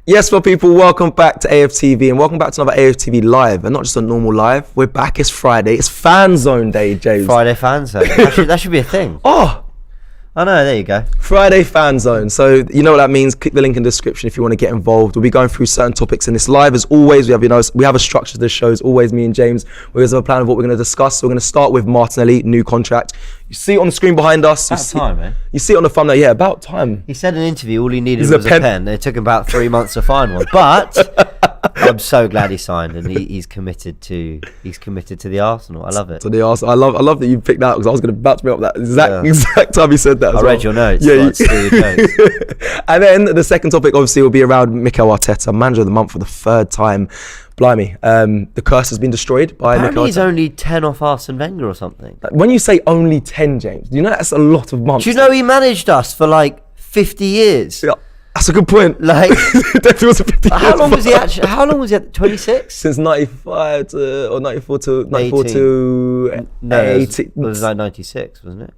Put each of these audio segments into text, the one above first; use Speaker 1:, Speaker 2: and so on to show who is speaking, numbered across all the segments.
Speaker 1: Yes, well, people, welcome back to AFTV and welcome back to another AFTV live, and not just a normal live. We're back. It's Friday. It's FANZONE day, James.
Speaker 2: Friday FANZONE. That should be a thing.
Speaker 1: Oh,
Speaker 2: I know. There you go.
Speaker 1: Friday FANZONE. So you know what that means. Click the link in the description if you want to get involved. We'll be going through certain topics in this live. As always, we have a structure to this show. As always, me and James, we always have a plan of what we're going to discuss. So we're going to start with Martinelli, new contract. You see it on the screen behind us. You see it on the thumbnail. Yeah, about time.
Speaker 2: He said in an interview all he needed was a pen. It took him about 3 months to find one. But I'm so glad he signed, and he's committed to the Arsenal. I love it. To the
Speaker 1: Arsenal. I love that you picked that, because I was about to bring up that exact time you said that.
Speaker 2: I read your notes.
Speaker 1: Yeah, and then the second topic obviously will be around Mikel Arteta, manager of the month for the third time. Blimey, the curse has been destroyed by Mikel Arteta.
Speaker 2: He's only 10 off Arsene Wenger or something.
Speaker 1: When you say only 10, James, do you know that's a lot of months?
Speaker 2: Do you know he managed us for like 50 years?
Speaker 1: Yeah. That's a good point.
Speaker 2: Like,
Speaker 1: definitely was a 50 years.
Speaker 2: How long was he actually? How long was he at 26?
Speaker 1: Since 95 to, or 94 to 94
Speaker 2: 18.
Speaker 1: to
Speaker 2: no,
Speaker 1: 80.
Speaker 2: It was like 96, wasn't it?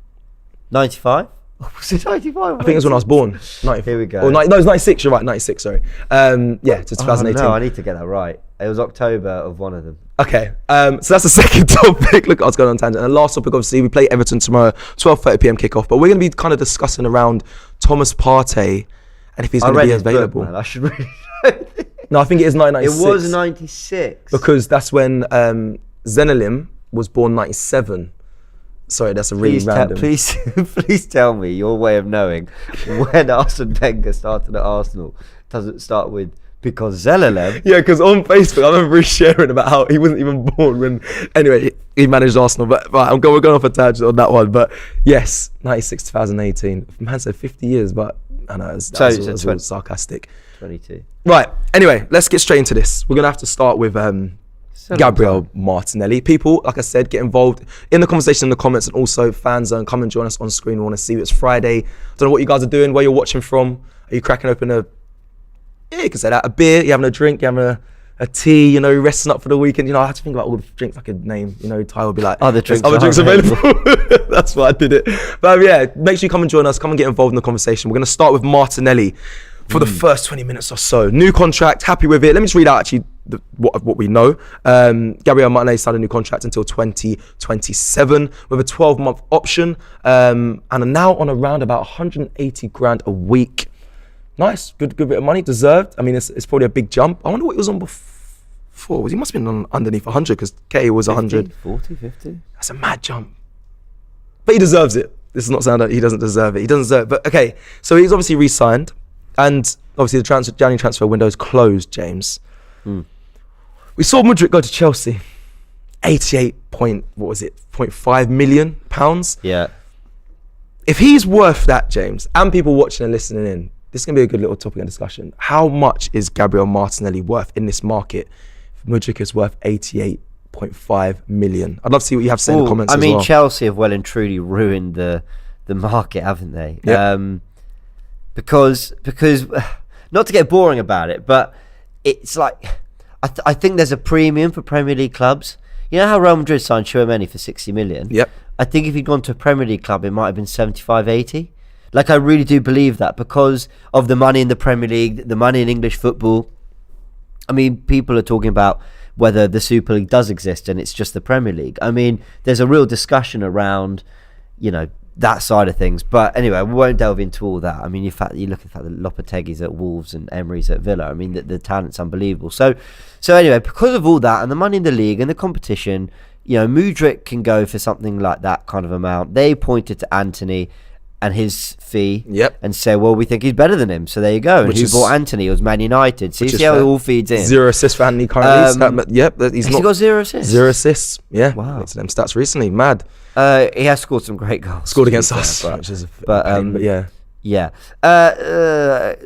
Speaker 2: 95? Was it 95?
Speaker 1: I think it was when I was born. 90,
Speaker 2: Here we go.
Speaker 1: Or no, it was 96. You're right, 96. Sorry. Yeah, to 2018.
Speaker 2: No, I need to get that right. It was October of one of them.
Speaker 1: Okay, so that's the second topic. Look, I was going on tangent. And the last topic, obviously, we play Everton tomorrow, 12:30 p.m. kickoff. But we're going to be kind of discussing around Thomas Partey and if he's going to be available.
Speaker 2: Book, man. I should really know.
Speaker 1: No, I think it is 1996.
Speaker 2: It was 96.
Speaker 1: Because that's when Zenelim was born 97. Sorry, that's a really random.
Speaker 2: Please tell me your way of knowing when Arsene Wenger started at Arsenal doesn't start with because Zelalem.
Speaker 1: Yeah, because on Facebook I remember sharing about how he wasn't even born when. Anyway, he managed Arsenal. But right, we're going off a tangent on that one. But yes, 96 2018. Man said 50 years, but I know that was all sarcastic.
Speaker 2: 22.
Speaker 1: Right. Anyway, let's get straight into this. We're gonna have to start with Gabriel Martinelli. People, like I said, get involved in the conversation in the comments, and also FANZONE, come and join us on screen. We want to see you. It's Friday. Don't know what you guys are doing, where you're watching from. Are you cracking open you can say that, a beer, you're having a drink, you're having a tea, you know, resting up for the weekend. You know, I had to think about all the drinks I could name. You know, Ty will be like,
Speaker 2: other drinks
Speaker 1: available. That's why I did it. But yeah, make sure you come and join us, come and get involved in the conversation. We're going to start with Martinelli for the first 20 minutes or so. New contract, happy with it. Let me just read out actually what we know. Gabriel Martinelli signed a new contract until 2027 with a 12-month option, and are now on around about 180 grand a week. Nice, good bit of money, deserved. I mean, it's probably a big jump. I wonder what he was on before. He must have been on underneath 100, because K was 100.
Speaker 2: 40, 50?
Speaker 1: That's a mad jump. But he deserves it. This is not saying that he doesn't deserve it. He doesn't deserve it. But okay, so he's obviously re-signed. And obviously the January transfer window is closed, James. We saw Mudryk go to Chelsea. 0.5 million pounds.
Speaker 2: Yeah.
Speaker 1: If he's worth that, James, and people watching and listening in, this is going to be a good little topic of discussion. How much is Gabriel Martinelli worth in this market? Mudryk is worth 88.5 million. I'd love to see what you have to say in the comments as well.
Speaker 2: Chelsea have well and truly ruined the market, haven't they?
Speaker 1: Yep.
Speaker 2: Because not to get boring about it, but it's like I think there's a premium for Premier League clubs. You know how Real Madrid signed Tchouaméni for 60 million?
Speaker 1: Yep.
Speaker 2: I think if he'd gone to a Premier League club, it might have been 75, 80. Like, I really do believe that, because of the money in the Premier League, the money in English football. I mean, people are talking about whether the Super League does exist and it's just the Premier League. I mean, there's a real discussion around, you know, that side of things. But anyway, we won't delve into all that. I mean, you look at the fact that Lopetegui's at Wolves and Emery's at Villa. I mean, the talent's unbelievable. So anyway, because of all that and the money in the league and the competition, you know, Mudryk can go for something like that kind of amount. They pointed to Anthony and his fee, and say, well, we think he's better than him. So there you go. And who bought Anthony? It was Man United. So you see how it all feeds in.
Speaker 1: 0 assists for Anthony currently.
Speaker 2: Has he got 0 assists?
Speaker 1: 0 assists. Yeah.
Speaker 2: Wow.
Speaker 1: Looked at them stats recently. Mad.
Speaker 2: He has scored some great goals.
Speaker 1: Scored against us, which is but yeah.
Speaker 2: Yeah.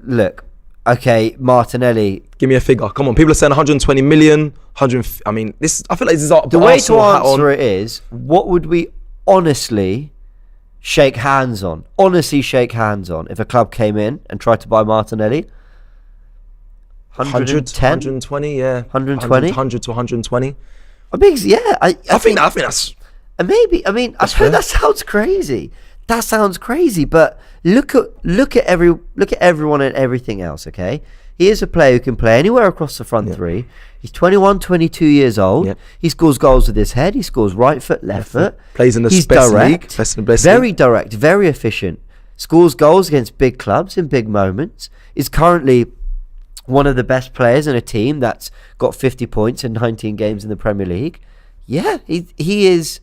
Speaker 2: Look. Okay, Martinelli.
Speaker 1: Give me a figure. Come on. People are saying 120 million. 100. I mean, this. I feel like this is
Speaker 2: the way to answer it is, what would we honestly shake hands on if a club came in and tried to buy Martinelli? 110?
Speaker 1: 120, yeah.
Speaker 2: 120?
Speaker 1: 100 to 120.
Speaker 2: I mean, yeah. I think
Speaker 1: that's...
Speaker 2: Maybe. I mean, I suppose that sounds crazy. But look at everyone and everything else, okay? He is a player who can play anywhere across the front three. He's 21, 22 years old.
Speaker 1: Yep.
Speaker 2: He scores goals with his head. He scores right foot, left foot.
Speaker 1: Plays in the
Speaker 2: He's
Speaker 1: best
Speaker 2: direct,
Speaker 1: league. Best in the best
Speaker 2: very
Speaker 1: league.
Speaker 2: direct, very efficient. Scores goals against big clubs in big moments. Is currently one of the best players in a team that's got 50 points in 19 games in the Premier League. Yeah, he is.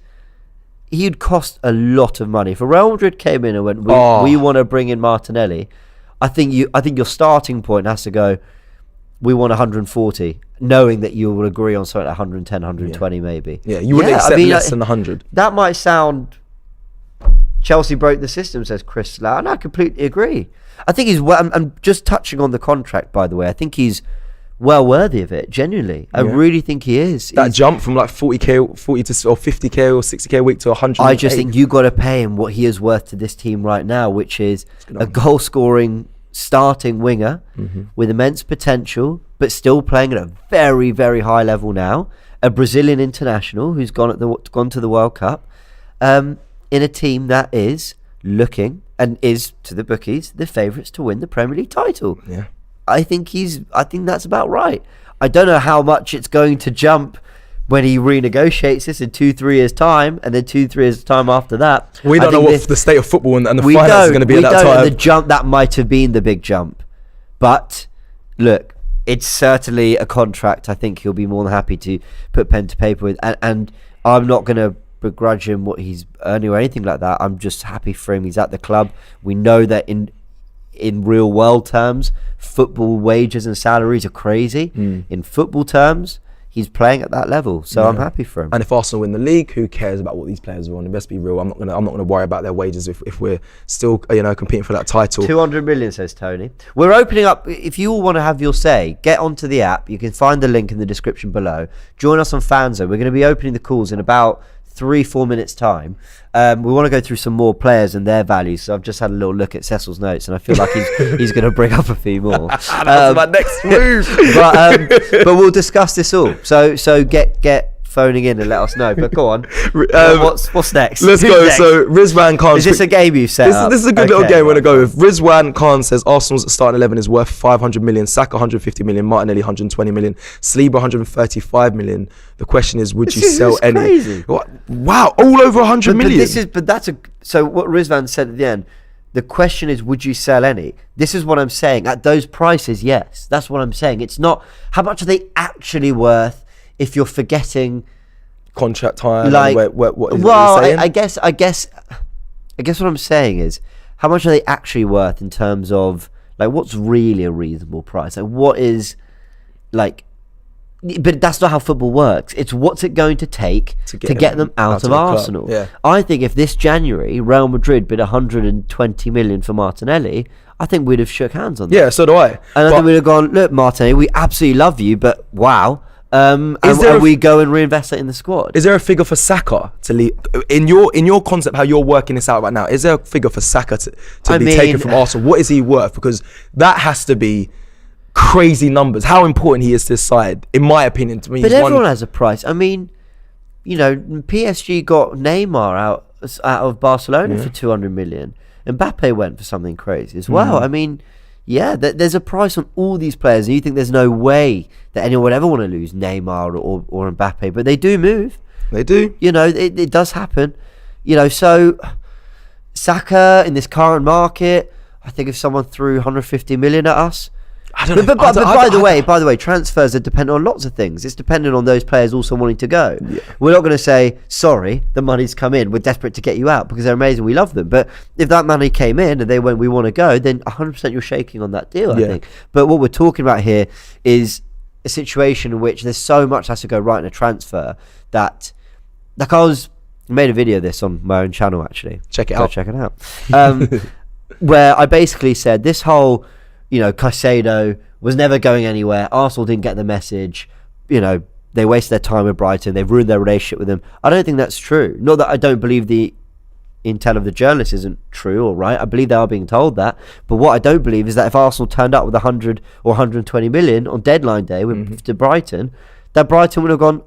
Speaker 2: He'd cost a lot of money. If Real Madrid came in and went, we want to bring in Martinelli, I think your starting point has to go, we want 140, knowing that you will agree on something like 110, 120 maybe.
Speaker 1: Yeah, you wouldn't accept less than 100.
Speaker 2: That might sound... Chelsea broke the system, says Chris Slough, and I completely agree. I think he's... I'm just touching on the contract, by the way. I think he's well worthy of it, genuinely. I really think he is.
Speaker 1: That jump from like 40k or 50k or 60k a week to 100.
Speaker 2: I just think you got to pay him what he is worth to this team right now, which is a goal-scoring starting winger with immense potential, but still playing at a very, very high level now. A Brazilian international who's gone to the World Cup, in a team that is looking and is, to the bookies, the favourites to win the Premier League title.
Speaker 1: Yeah,
Speaker 2: I think that's about right. I don't know how much it's going to jump when he renegotiates this in 2-3 years time, and then 2-3 years time after that.
Speaker 1: We don't know what the state of football and the finance is going to be at that time.
Speaker 2: The jump that might have been the big jump, but look, it's certainly a contract I think he'll be more than happy to put pen to paper with, and I'm not going to begrudge him what he's earning or anything like that. I'm just happy for him. He's at the club. We know that in real world terms, football wages and salaries are crazy. In football terms, he's playing at that level, so I'm happy for him.
Speaker 1: And if Arsenal win the league, who cares about what these players are on? Let's be real. I'm not gonna worry about their wages if we're still competing for that title. 200
Speaker 2: million, says Tony. We're opening up. If you all want to have your say, get onto the app. You can find the link in the description below. Join us on FANZONE. We're going to be opening the calls in about 3-4 minutes time. We want to go through some more players and their values, so I've just had a little look at Cecil's notes and I feel like he's going to bring up a few more.
Speaker 1: That's my next move.
Speaker 2: but we'll discuss this all, so get phoning in and let us know. But go on, what's next?
Speaker 1: Let's go. Next? So Rizwan Khan,
Speaker 2: is this a game you've set up?
Speaker 1: This is a good little game we're going to go with. Rizwan Khan says Arsenal's starting 11 is worth 500 million, Saka 150 million, Martinelli 120 million, Saliba 135 million. The question is, would you sell any?
Speaker 2: Crazy.
Speaker 1: What? Wow, all over 100 million.
Speaker 2: So what Rizwan said at the end, the question is, would you sell any? This is what I'm saying. At those prices, yes. That's what I'm saying. It's not how much are they actually worth if you're forgetting
Speaker 1: contract time.
Speaker 2: Like,
Speaker 1: what is
Speaker 2: I guess what I'm saying is, how much are they actually worth in terms of like what's really a reasonable price? Like what is like. But that's not how football works. It's what's it going to take to get them out of Arsenal.
Speaker 1: Yeah.
Speaker 2: I think if this January Real Madrid bid 120 million for Martinelli, I think we'd have shook hands on that.
Speaker 1: Yeah, so do I.
Speaker 2: And I think we'd have gone, look, Martinelli, we absolutely love you, but wow. And we go and reinvest that in the squad.
Speaker 1: Is there a figure for Saka to leave in your concept? How you're working this out right now? Is there a figure for Saka to be taken from Arsenal? What is he worth? Because that has to be crazy numbers. How important he is to this side, in my opinion. To me,
Speaker 2: but everyone has a price. I mean, PSG got Neymar out of Barcelona for 200 million. Mbappe went for something crazy as well. I mean, yeah, there's a price on all these players, and you think there's no way that anyone would ever want to lose Neymar or Mbappe, but they do move.
Speaker 1: They do.
Speaker 2: It does happen. So Saka in this current market, I think if someone threw 150 million at us.
Speaker 1: I don't know.
Speaker 2: But by the way, transfers are dependent on lots of things. It's dependent on those players also wanting to go. Yeah. We're not going to say, sorry, the money's come in, we're desperate to get you out, because they're amazing, we love them. But if that money came in and they went, we want to go, then 100% you're shaking on that deal, I think. But what we're talking about here is a situation in which there's so much that has to go right in a transfer that, like, I made a video of this on my own channel, actually.
Speaker 1: Check it out.
Speaker 2: Where I basically said this whole, Caicedo was never going anywhere. Arsenal didn't get the message. They wasted their time with Brighton. They've ruined their relationship with them. I don't think that's true. Not that I don't believe the intel of the journalists isn't true or right. I believe they are being told that. But what I don't believe is that if Arsenal turned up with 100 or 120 million on deadline day to Brighton, that Brighton would have gone,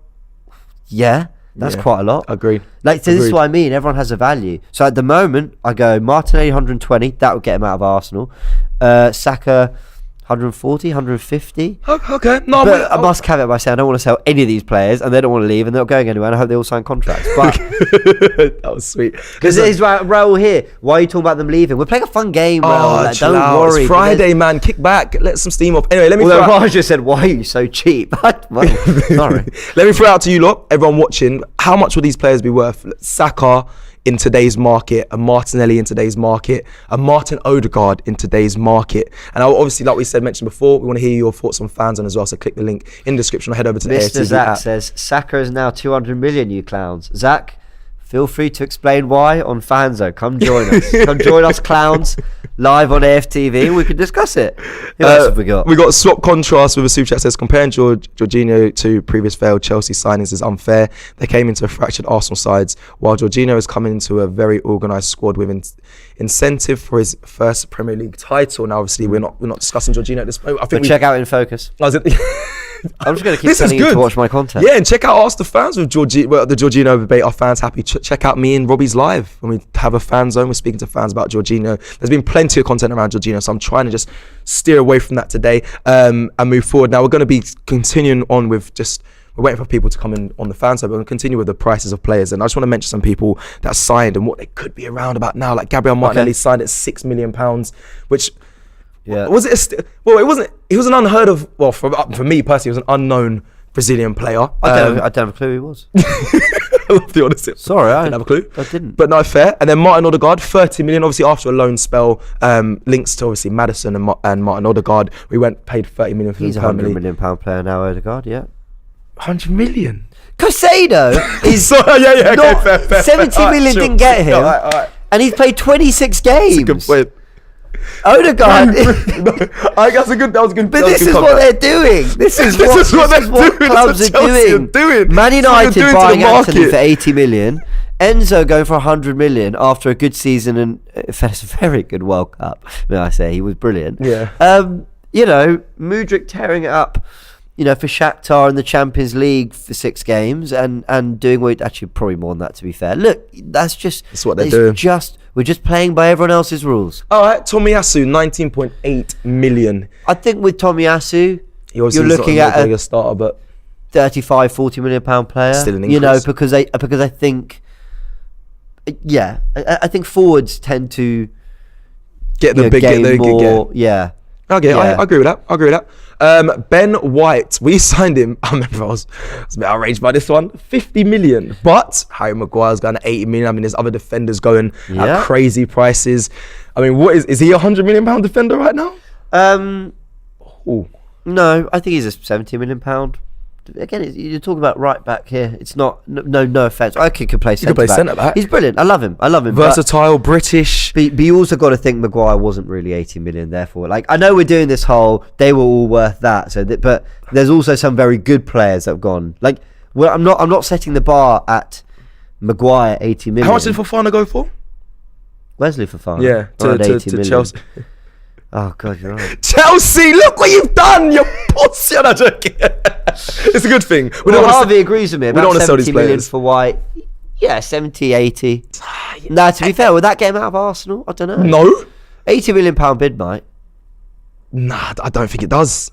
Speaker 2: yeah, that's quite a lot.
Speaker 1: Agreed.
Speaker 2: This is what I mean. Everyone has a value. So at the moment, I go Martinelli 120. That would get him out of Arsenal. Saka 140, 150.
Speaker 1: Okay, no,
Speaker 2: But I must caveat by saying I don't want to sell any of these players, and they don't want to leave, and they're not going anywhere. And I hope they all sign contracts. But
Speaker 1: that was sweet.
Speaker 2: because it's Raul here. Why are you talking about them leaving? We're playing a fun game, Raul. Like,
Speaker 1: chill
Speaker 2: don't
Speaker 1: out.
Speaker 2: worry.
Speaker 1: It's Friday, man. Kick back. Let some steam off. Anyway, let me.
Speaker 2: Although Raj just said, "Why are you so cheap?" Well, sorry.
Speaker 1: Let me throw it out to you lot, everyone watching. How much would these players be worth? Saka in today's market, a Martinelli in today's market, a Martin Odegaard in today's market. And obviously, like we mentioned before, we want to hear your thoughts on FANZONE as well. So click the link in the description or head over to the
Speaker 2: Mr.
Speaker 1: AFTV
Speaker 2: Zach
Speaker 1: app.
Speaker 2: says Saka is now 200 million. You clowns, Zach. Feel free to explain why on FANZONE. Come join us. Come join us, clowns, live on AFTV. We can discuss it. Who else have we got?
Speaker 1: We got swap contrast with a super chat says comparing Jorginho to previous failed Chelsea signings is unfair. They came into a fractured Arsenal sides, while Jorginho is coming into a very organised squad with incentive for his first Premier League title. Now, obviously, we're not discussing Jorginho at this point. I think
Speaker 2: check out In Focus. I'm just going to keep telling you to watch my content.
Speaker 1: Yeah, and check out Ask the Fans with the Jorginho debate. Our fans happy. Check out me and Robbie's live when we have a fan zone. We're speaking to fans about Jorginho. There's been plenty of content around Jorginho, so I'm trying to just steer away from that today and move forward. Now, we're going to be continuing on with we're waiting for people to come in on the fan side. We're going to continue with the prices of players. And I just want to mention some people that signed and what they could be around about now. Like Gabriel Martinelli signed at £6 million, which...
Speaker 2: Yeah.
Speaker 1: Was it? It wasn't. He was an unheard of. Well, for me personally, he was an unknown Brazilian player.
Speaker 2: I don't have a clue who he was.
Speaker 1: I love the honesty.
Speaker 2: Sorry, I
Speaker 1: didn't have a clue.
Speaker 2: I didn't.
Speaker 1: But no, fair. And then Martin Odegaard, 30 million. Obviously, after a loan spell, links to obviously Maddison and Martin Odegaard. We paid 30 million for him.
Speaker 2: He's a £100 million player now, Odegaard. Yeah.
Speaker 1: 100 million.
Speaker 2: Caicedo is
Speaker 1: yeah.
Speaker 2: not
Speaker 1: Okay, fair.
Speaker 2: 70 million didn't get him,
Speaker 1: All right.
Speaker 2: and he's played 26 games.
Speaker 1: That's a good point.
Speaker 2: Odegaard.
Speaker 1: That was good.
Speaker 2: But this is what they're doing. This is what clubs are doing. Man United buying Anthony for 80 million. Enzo going for 100 million after a good season and a very good World Cup. May I say, he was brilliant.
Speaker 1: Yeah.
Speaker 2: Mudryk tearing it up, for Shakhtar in the Champions League for 6 games and doing what actually probably more than that, to be fair. Look, that's
Speaker 1: what they're doing.
Speaker 2: We're just playing by everyone else's rules.
Speaker 1: All right, Tomiyasu, 19.8 million.
Speaker 2: I think with Tomiyasu,
Speaker 1: you're
Speaker 2: looking at
Speaker 1: a starter, but
Speaker 2: 35, 40 million pound player.
Speaker 1: Still an increase.
Speaker 2: Because I think, I think forwards tend to
Speaker 1: get the big
Speaker 2: more. Yeah.
Speaker 1: Okay, yeah. I agree with that. Ben White, we signed him. I remember I was a bit outraged by this one. 50 million, but Harry Maguire's going at 80 million. I mean, there's other defenders going at crazy prices. I mean, what is he a £100 million defender right now?
Speaker 2: No, I think he's a £70 million. Again, you're talking about right back here. It's not no offense. I could play centre back. He's brilliant. I love him.
Speaker 1: Versatile, British.
Speaker 2: But you also got to think Maguire wasn't really 80 million. Therefore, I know we're doing this whole they were all worth that. But there's also some very good players that have gone. I'm not setting the bar at Maguire 80 million.
Speaker 1: How much did Fofana go for?
Speaker 2: Wesley Fofana.
Speaker 1: Yeah, to Chelsea.
Speaker 2: Oh God, you're right.
Speaker 1: Chelsea, look what you've done, you pussy. I'm not joking. It's a good thing.
Speaker 2: Harvey agrees with me.
Speaker 1: We don't want to sell these players.
Speaker 2: For White. Yeah, 70, 80. Nah, to be fair, would that get him out of Arsenal? I don't know.
Speaker 1: No.
Speaker 2: £80 million bid, mate.
Speaker 1: Nah, I don't think it does.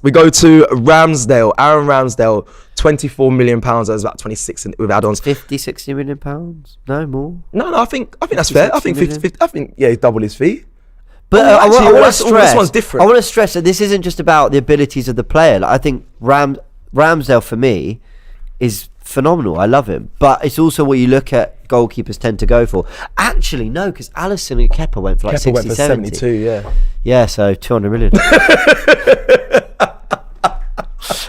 Speaker 1: We go to Ramsdale, Aaron Ramsdale, £24 million. That's about 26 with add-ons.
Speaker 2: 50, 60 million pounds? No more.
Speaker 1: No, I think that's fair. I think 50. I think he doubled his fee.
Speaker 2: But I want to stress,
Speaker 1: this one's different.
Speaker 2: I want to stress that this isn't just about the abilities of the player. I think Ramsdale for me is phenomenal. I love him, but it's also what you look at goalkeepers tend to go for. Actually, no, because Alisson and Kepa went for 60,
Speaker 1: went for 72. Yeah.
Speaker 2: Yeah, so 200 million.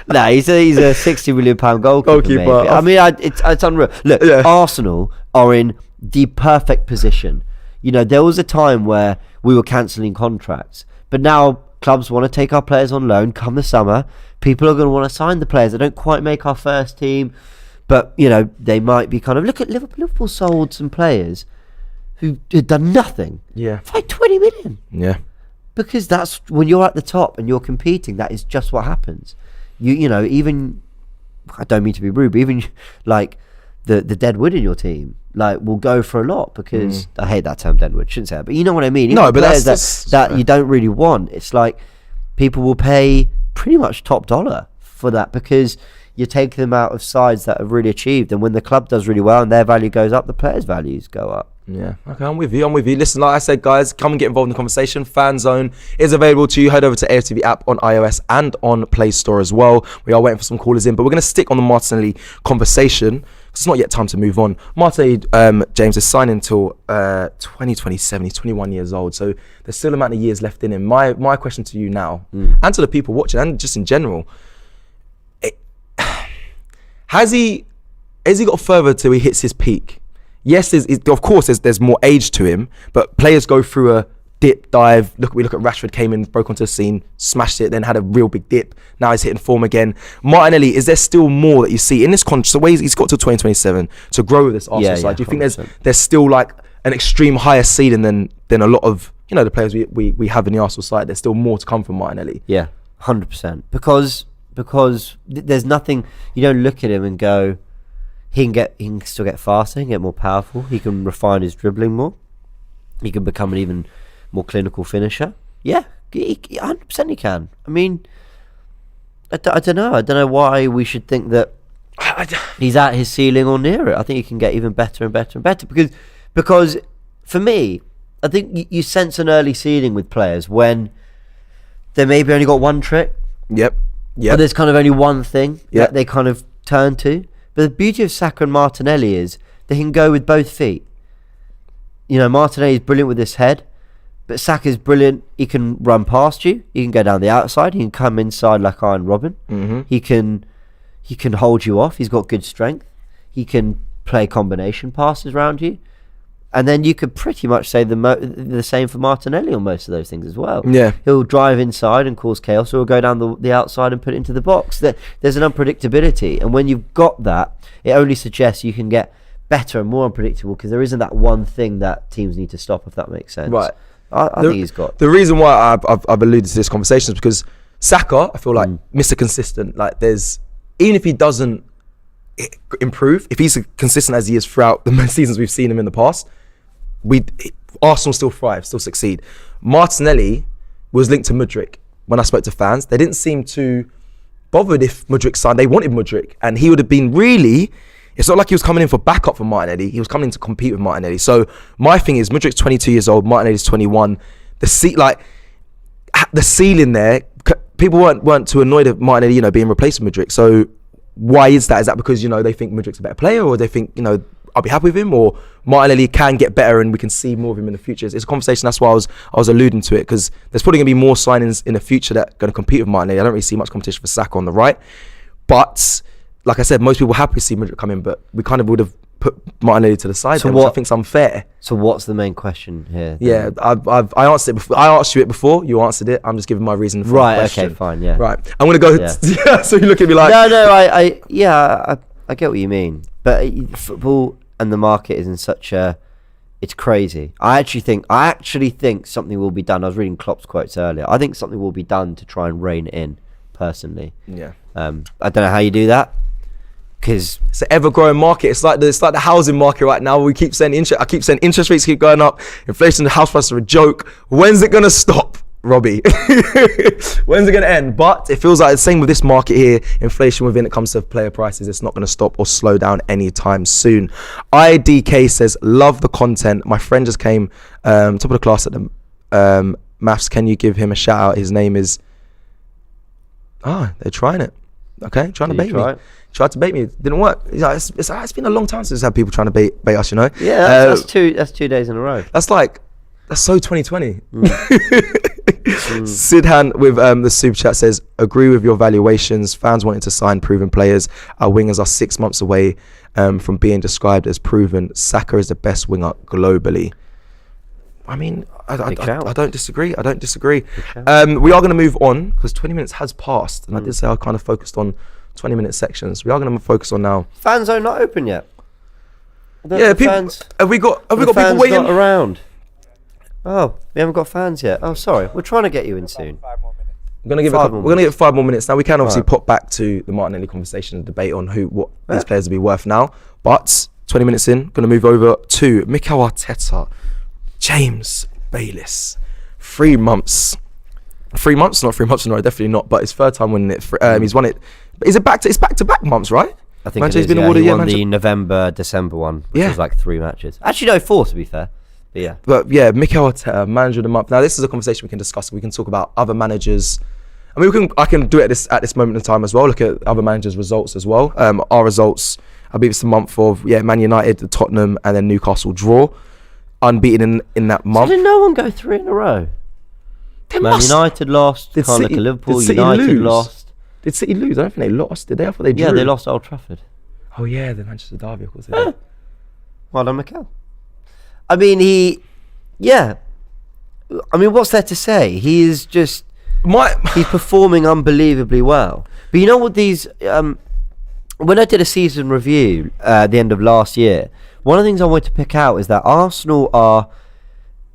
Speaker 2: Nah, he's a 60 million pound goalkeeper. Maybe. I mean, it's unreal. Look, Arsenal are in the perfect position. There was a time where we were cancelling contracts, but now clubs want to take our players on loan come the summer. People are going to want to sign the players that don't quite make our first team, but they might be kind of, look at Liverpool. Liverpool sold some players who had done nothing.
Speaker 1: Yeah,
Speaker 2: for 20 million.
Speaker 1: Yeah,
Speaker 2: because that's when you're at the top and you're competing. That is just what happens. Even I don't mean to be rude, but even the dead wood in your team will go for a lot because I hate that term dead wood, shouldn't say that, but you know what I mean. Even
Speaker 1: no, but
Speaker 2: that's that you don't really want. It's like people will pay pretty much top dollar for that, because you take them out of sides that have really achieved, and when the club does really well and their value goes up, the players' values go up.
Speaker 1: Yeah, okay, I'm with you. Listen, like I said, guys, come and get involved in the conversation. FanZone is available to you. Head over to AFTV app on iOS and on Play Store as well. We are waiting for some callers in, but we're going to stick on the Martinelli conversation. It's not yet time to move on. Martinelli, James, is signing until 2027. He's 21 years old, so there's still a amount of years left in him. My question to you now, and to the people watching, and just in general, has he got further till he hits his peak? Yes, of course there's more age to him, but players go through a dip, dive. We look at Rashford, came in, broke onto the scene, smashed it, then had a real big dip. Now he's hitting form again. Martinelli, is there still more that you see in this contract? The way he's got till 2027 to grow with this Arsenal side. Do you think
Speaker 2: 100%.
Speaker 1: there's still like an extreme higher ceiling than a lot of the players we have in the Arsenal side? There's still more to come from Martinelli.
Speaker 2: Yeah, 100%. Because there's nothing, you don't look at him and go, he can still get faster, he can get more powerful, he can refine his dribbling more, he can become an even more clinical finisher. Yeah, 100% he can. I mean, I don't know why we should think that he's at his ceiling or near it. I think he can get even better and better and better, because for me, I think you sense an early ceiling with players when they maybe only got one trick.
Speaker 1: Yep.
Speaker 2: Or there's kind of only one thing that they kind of turn to. But the beauty of Saka and Martinelli is they can go with both feet. Martinelli is brilliant with his head, but Saka's brilliant. He can run past you. He can go down the outside. He can come inside like Iron Robin.
Speaker 1: Mm-hmm.
Speaker 2: He can hold you off. He's got good strength. He can play combination passes around you. And then you could pretty much say the same for Martinelli on most of those things as well.
Speaker 1: Yeah.
Speaker 2: He'll drive inside and cause chaos, or he'll go down the outside and put it into the box. There's an unpredictability. And when you've got that, it only suggests you can get better and more unpredictable, because there isn't that one thing that teams need to stop, if that makes sense.
Speaker 1: Right.
Speaker 2: I think he's got...
Speaker 1: The reason why I've alluded to this conversation is because Saka, I feel like, Mr. Consistent. Like, even if he doesn't improve, if he's consistent as he is throughout the seasons we've seen him in the past, Arsenal still thrive, still succeed. Martinelli was linked to Mudryk. When I spoke to fans, they didn't seem too bothered if Mudryk signed. They wanted Mudryk, and he would have been really... It's not like he was coming in for backup for Martinelli. He was coming in to compete with Martinelli. So my thing is, Mudryk's 22 years old, Martinelli's 21. The ceiling there, people weren't too annoyed at Martinelli, being replaced with Mudryk. So why is that? Is that because they think Mudryk's a better player, or they think I'll be happy with him, or Martinelli can get better and we can see more of him in the future? It's a conversation. That's why I was alluding to it, because there's probably going to be more signings in the future that are going to compete with Martinelli. I don't really see much competition for Saka on the right, but like I said, most people were happy to see Mudryk come in, but we kind of would have put Martinelli to the side, which I think's unfair.
Speaker 2: So what's the main question here?
Speaker 1: Yeah, I answered it before. I asked you it before. You answered it. I'm just giving my reason for the question.
Speaker 2: Okay, fine, yeah.
Speaker 1: Right, I'm gonna go. Yeah. So you look at me like,
Speaker 2: no, I get what you mean, but football and the market is in such a, it's crazy. I actually think something will be done. I was reading Klopp's quotes earlier. I think something will be done to try and rein it in, personally.
Speaker 1: Yeah.
Speaker 2: I don't know how you do that, because
Speaker 1: it's an ever-growing market. It's like the housing market right now. I keep saying interest rates keep going up. Inflation, the house prices are a joke. When's it gonna stop, Robbie? When's it gonna end? But it feels like the same with this market here. Inflation when it comes to player prices, it's not gonna stop or slow down anytime soon. IDK says, love the content. My friend just came top of the class at the maths. Can you give him a shout out? His name is... they're trying it. Okay, trying to bait me. Tried to bait me. It didn't work. It's been a long time since I've had people trying to bait us,
Speaker 2: Yeah, that's 2 days in a row.
Speaker 1: That's so 2020. Sidhan with the super chat says, agree with your valuations. Fans wanting to sign proven players. Our wingers are 6 months away from being described as proven. Saka is the best winger globally. I mean, I don't disagree. We are going to move on, because 20 minutes has passed, and I did say I kind of focused on 20-minute sections. We are going to focus on now.
Speaker 2: FANZONE not open yet.
Speaker 1: Have we got people waiting
Speaker 2: not around? Oh, we haven't got fans yet. Oh, sorry. We're trying to get you in soon.
Speaker 1: We're going to give it 5 more minutes. Now we can obviously pop back to the Martinelli conversation and debate on what these players will be worth now. But 20 minutes in, going to move over to Mikel Arteta, James Bayliss. 3 months. 3 months, not 3 months in a row, definitely not. But his third time winning it. He's won it. Is it it's back to back months, right?
Speaker 2: I think Manchester's been awarded. He won the November-December one, which was like 3 matches. Actually, no, 4 to be fair. But yeah.
Speaker 1: But yeah, Mikel Arteta, manager of the month. Now this is a conversation we can discuss. We can talk about other managers. I mean, I can do it at this moment in time as well. Look at other managers' results as well. Our results, I believe it's the month of Man United, Tottenham, and then Newcastle draw, unbeaten in that month.
Speaker 2: So did no one go 3 in a row? Man United lost. Can't look at Liverpool. United lost.
Speaker 1: Did City lose? I don't think they lost. Did they? I thought they drew.
Speaker 2: Yeah, they lost at Old Trafford.
Speaker 1: Oh yeah, the Manchester derby, of course. They did.
Speaker 2: Well done, Mikel. I mean, I mean, what's there to say? He is just... he's performing unbelievably well. But you know what these... when I did a season review at the end of last year, one of the things I wanted to pick out is that Arsenal are...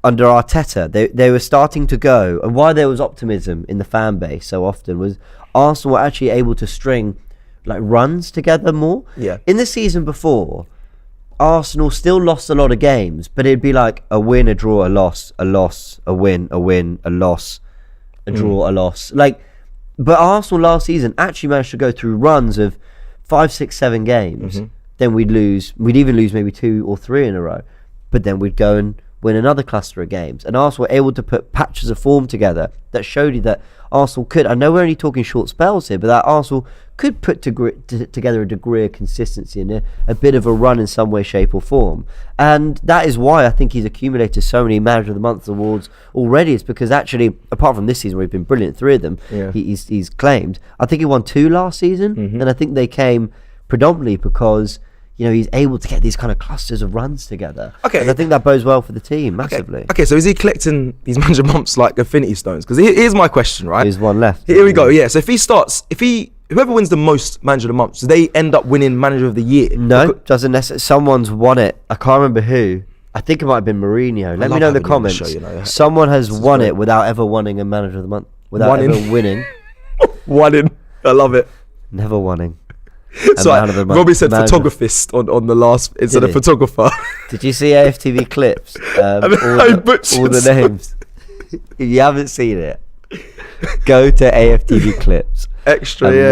Speaker 2: Under Arteta, they were starting to go... And why there was optimism in the fan base so often was Arsenal were actually able to string like runs together more.
Speaker 1: Yeah.
Speaker 2: In the season before... Arsenal still lost a lot of games, but it'd be like a win, a draw, a loss, a win, a loss, a draw, a loss. But Arsenal last season actually managed to go through runs of 5, 6, 7 games. Then we'd even lose maybe 2 or 3 in a row, but then we'd go and win another cluster of games. And Arsenal were able to put patches of form together that showed you that Arsenal could, I know we're only talking short spells here, but that Arsenal could put together a degree of consistency and a bit of a run in some way, shape or form. And that is why I think he's accumulated so many Manager of the Month awards already. It's because actually, apart from this season where he's been brilliant, 3 of them, he's claimed. I think he won 2 last season, and I think they came predominantly because... he's able to get these kind of clusters of runs together. Okay. And I think that bodes well for the team, massively.
Speaker 1: Okay, so is he collecting these Manager Months like Infinity Stones? Because here's my question, right?
Speaker 2: There's one left.
Speaker 1: Here we go, yeah. So whoever wins the most Manager of the Months, do they end up winning Manager of the Year?
Speaker 2: No, doesn't necessarily. Someone's won it. I can't remember who. I think it might have been Mourinho. Let me know in the comments. Someone has won it without ever winning a Manager of the Month. Without ever winning.
Speaker 1: Winning. I love it.
Speaker 2: Never winning.
Speaker 1: So Robbie said photographist on the last instead of photographer.
Speaker 2: Did you see AFTV clips? All the names. If you haven't seen it, go to AFTV clips and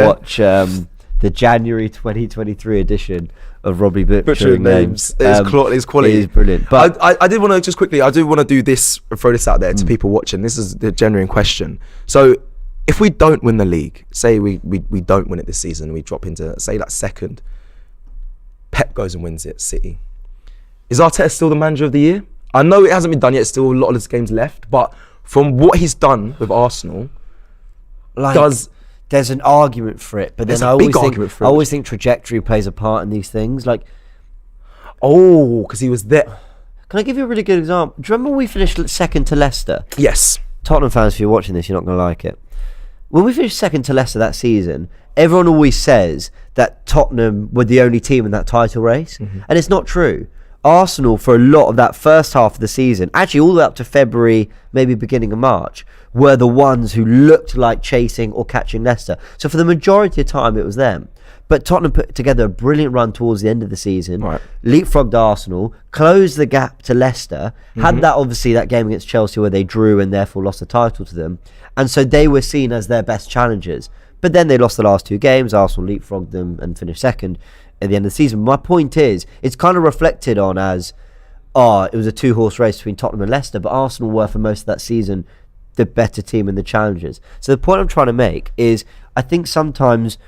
Speaker 2: watch the January 2023 edition of Robbie butchering names.
Speaker 1: It's quality.
Speaker 2: It is brilliant. But
Speaker 1: I did want to just quickly. I do want to do this. Throw this out there to people watching. This is the genuine question. So. If we don't win the league, say we don't win it this season, we drop into, say, like second, Pep goes and wins it, City. Is Arteta still the Manager of the Year? I know it hasn't been done yet, still a lot of his games left, but from what he's done with Arsenal,
Speaker 2: there's an argument for it, but then I always think trajectory plays a part in these things.
Speaker 1: Because he was there.
Speaker 2: Can I give you a really good example? Do you remember when we finished second to Leicester?
Speaker 1: Yes.
Speaker 2: Tottenham fans, if you're watching this, you're not going to like it. When we finished second to Leicester that season, everyone always says that Tottenham were the only team in that title race. And it's not true. Arsenal, for a lot of that first half of the season, actually all the way up to February, maybe beginning of March, were the ones who looked like chasing or catching Leicester. So for the majority of time, it was them. But Tottenham put together a brilliant run towards the end of the season, leapfrogged Arsenal, closed the gap to Leicester, had that game against Chelsea where they drew and therefore lost the title to them. And so they were seen as their best challengers. But then they lost the last 2 games, Arsenal leapfrogged them and finished second at the end of the season. My point is, it's kind of reflected on as, it was a 2-horse race between Tottenham and Leicester, but Arsenal were for most of that season the better team and the challengers. So the point I'm trying to make is, I think sometimes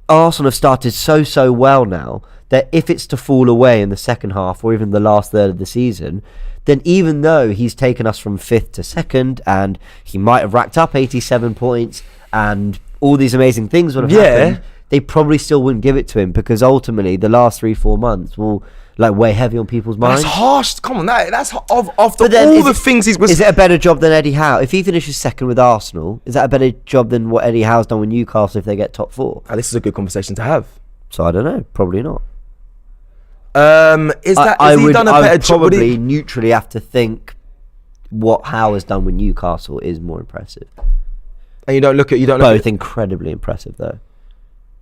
Speaker 2: Arsenal have started so well now that if it's to fall away in the second half or even the last third of the season, then even though he's taken us from 5th to 2nd and he might have racked up 87 points and all these amazing things would have happened, they probably still wouldn't give it to him because ultimately the last 3-4 months will weigh heavy on people's minds.
Speaker 1: That's harsh. Come on, that's after all the things he's...
Speaker 2: Is it a better job than Eddie Howe? If he finishes second with Arsenal, is that a better job than what Eddie Howe's done with Newcastle if they get top 4?
Speaker 1: This is a good conversation to have.
Speaker 2: So I don't know. Probably not.
Speaker 1: I would
Speaker 2: probably neutrally have to think what Howe has done with Newcastle is more impressive.
Speaker 1: And you don't look at
Speaker 2: both incredibly impressive though.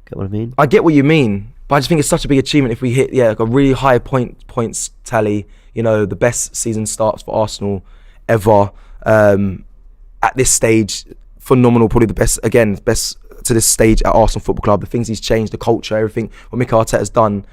Speaker 2: Get what I mean?
Speaker 1: I get what you mean, but I just think it's such a big achievement if we hit a really high points tally. The best season starts for Arsenal ever at this stage. phenomenal. Probably the best to this stage at Arsenal Football Club. The things he's changed, the culture, everything. What Mikel Arteta's done,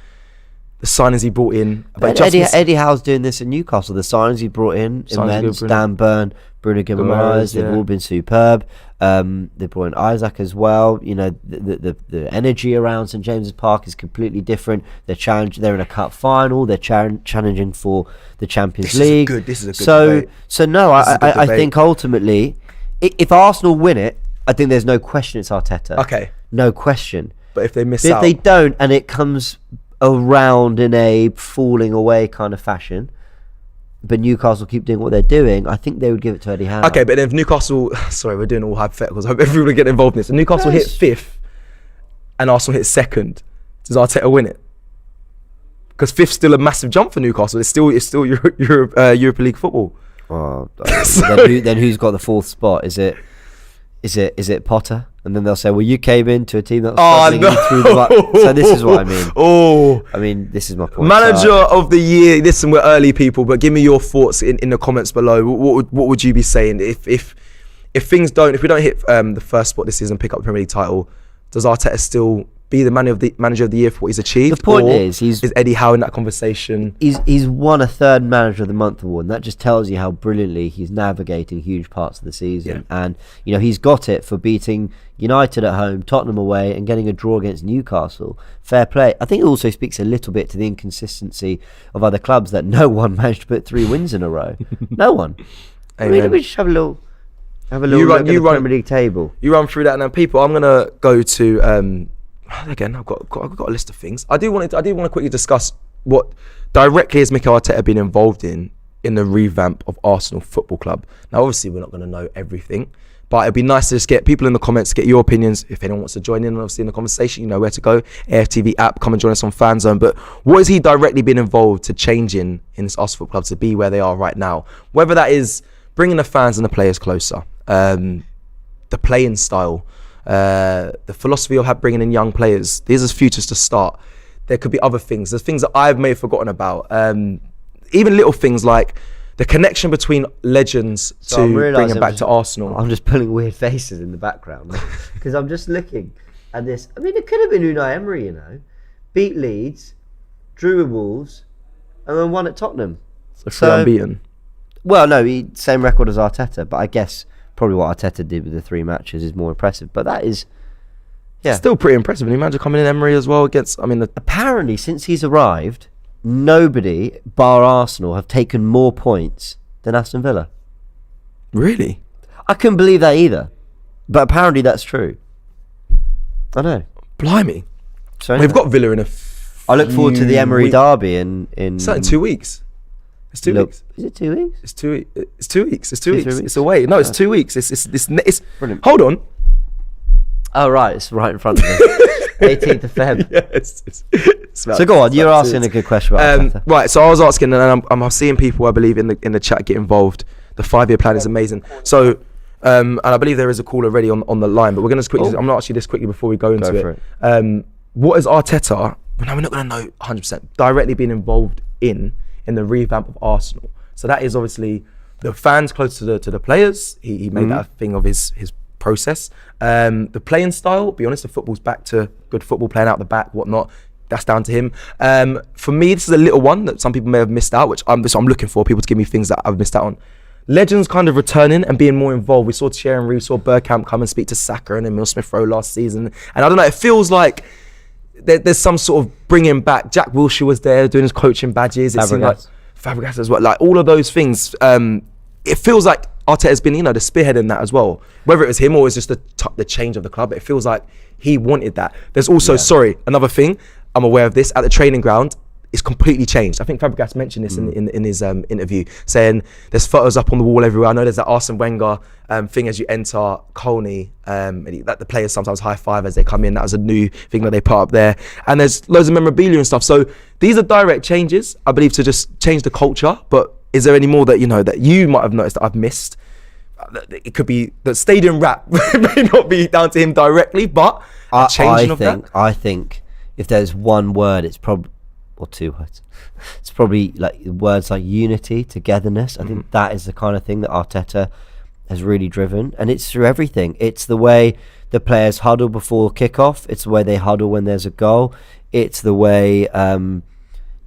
Speaker 1: the signings he brought in.
Speaker 2: But Eddie Howe's doing this in Newcastle. The signings he brought in, immense. Dan Burn, Bruno Guimaraes, they've all been superb. They brought in Isaac as well. You know, the energy around St James's Park is completely different. They're in a cup final. They're challenging for the Champions League.
Speaker 1: This is a good debate.
Speaker 2: So no, I think ultimately, if Arsenal win it, I think there's no question it's Arteta.
Speaker 1: Okay.
Speaker 2: No question.
Speaker 1: But if they miss
Speaker 2: out,
Speaker 1: if
Speaker 2: they don't, and it comes around in a falling away kind of fashion, but Newcastle keep doing what they're doing, I think they would give it to Eddie Howe.
Speaker 1: Okay, but if Newcastle, sorry, we're doing all hypotheticals. I hope everyone will get involved in this. If Newcastle hit 5th and Arsenal hit 2nd, does Arteta win it? Because 5th's still a massive jump for Newcastle. It's still Europa League football.
Speaker 2: Oh, then who's got the 4th spot? Is it Potter? And then they'll say, well, you came into a team that was struggling and you threw them up. So this is what I mean. I mean, this is my point.
Speaker 1: Manager of the year. Listen, we're early people, but give me your thoughts in the comments below. What would you be saying if we don't hit the first spot this season, pick up the Premier League title? Does Arteta still be the manager of the year for what he's achieved?
Speaker 2: The point is
Speaker 1: Eddie Howe in that conversation?
Speaker 2: He's won a 3rd Manager of the Month award, and that just tells you how brilliantly he's navigating huge parts of the season. Yeah. And you know, he's got it for beating United at home, Tottenham away, and getting a draw against Newcastle. Fair play. I think it also speaks a little bit to the inconsistency of other clubs that no one managed to put 3 wins in a row. No one. I mean, let me just have a little look at the Premier League table.
Speaker 1: You run through that, and then people, I'm gonna go to. Again, I've got a list of things. I do want to quickly discuss what directly has Mikel Arteta been involved in the revamp of Arsenal Football Club. Now, obviously, we're not going to know everything, but it'd be nice to just get people in the comments, get your opinions. If anyone wants to join in, obviously, in the conversation, you know where to go. AFTV app, come and join us on FANZONE. But what has he directly been involved to changing in this Arsenal Football Club to be where they are right now? Whether that is bringing the fans and the players closer, the playing style, the philosophy of bringing in young players. These are futures to start. There could be other things. There's things that I've may have forgotten about. Even little things like the connection between legends to bringing back to Arsenal.
Speaker 2: I'm just pulling weird faces in the background because I'm just looking at this. I mean, it could have been Unai Emery, you know, beat Leeds, drew with Wolves, and then won at Tottenham.
Speaker 1: So unbeaten.
Speaker 2: Well, no, same record as Arteta, but I guess probably what Arteta did with the 3 matches is more impressive. But that is,
Speaker 1: still pretty impressive. And you imagine coming in Emery as well against.
Speaker 2: Apparently, since he's arrived, nobody bar Arsenal have taken more points than Aston Villa.
Speaker 1: Really?
Speaker 2: I couldn't believe that either, but apparently that's true. I know.
Speaker 1: Blimey.
Speaker 2: So anyway,
Speaker 1: we've got Villa in
Speaker 2: I look forward to the Emery derby in.
Speaker 1: It's in 2 weeks. It's 2 weeks.
Speaker 2: Is it 2 weeks?
Speaker 1: It's 2 weeks. It's 2 weeks. It's 2 weeks. It's away. No, it's 2 weeks. It's
Speaker 2: brilliant.
Speaker 1: Hold on.
Speaker 2: Oh right, it's right in front of me. 18th of Feb.
Speaker 1: Yeah,
Speaker 2: so go on. You're asking a good question about
Speaker 1: right. So I was asking, and I'm seeing people, I believe, in the chat get involved. The 5-year plan is amazing. So, and I believe there is a call already on the line, but we're going to quickly. I'm going to ask you this quickly before we go into it. What is Arteta? Now we're not going to know 100% directly being involved in the revamp of Arsenal. So that is obviously the fans close to the players. He made that a thing of his process. The playing style, be honest, the football's back to good football, playing out the back, whatnot. That's down to him. For me, this is a little one that some people may have missed out, which I'm looking for, people to give me things that I've missed out on. Legends kind of returning and being more involved. We saw Thierry Henry, we saw Bergkamp come and speak to Saka and Emile Smith-Rowe last season. And I don't know, it feels like there's some sort of bringing back. Jack Wilshere was there doing his coaching badges. It seemed like Fabregas as well. Like all of those things. It feels like Arteta's been, the spearhead in that as well. Whether it was him or it was just the change of the club, it feels like he wanted that. There's also, another thing, I'm aware of this, at the training ground, it's completely changed. I think Fabregas mentioned this in his interview, saying there's photos up on the wall everywhere. I know there's that Arsene Wenger thing as you enter Colney, and the players sometimes high five as they come in. That was a new thing that they put up there. And there's loads of memorabilia and stuff. So these are direct changes, I believe, to just change the culture. But is there any more that that you might have noticed that I've missed? It could be the stadium wrap may not be down to him directly, but a changing of that.
Speaker 2: I think if there's one word, it's probably, or 2 words, it's probably like words like unity, togetherness. I think that is the kind of thing that Arteta has really driven, and it's through everything. It's the way the players huddle before kickoff. It's the way they huddle when there's a goal. It's the way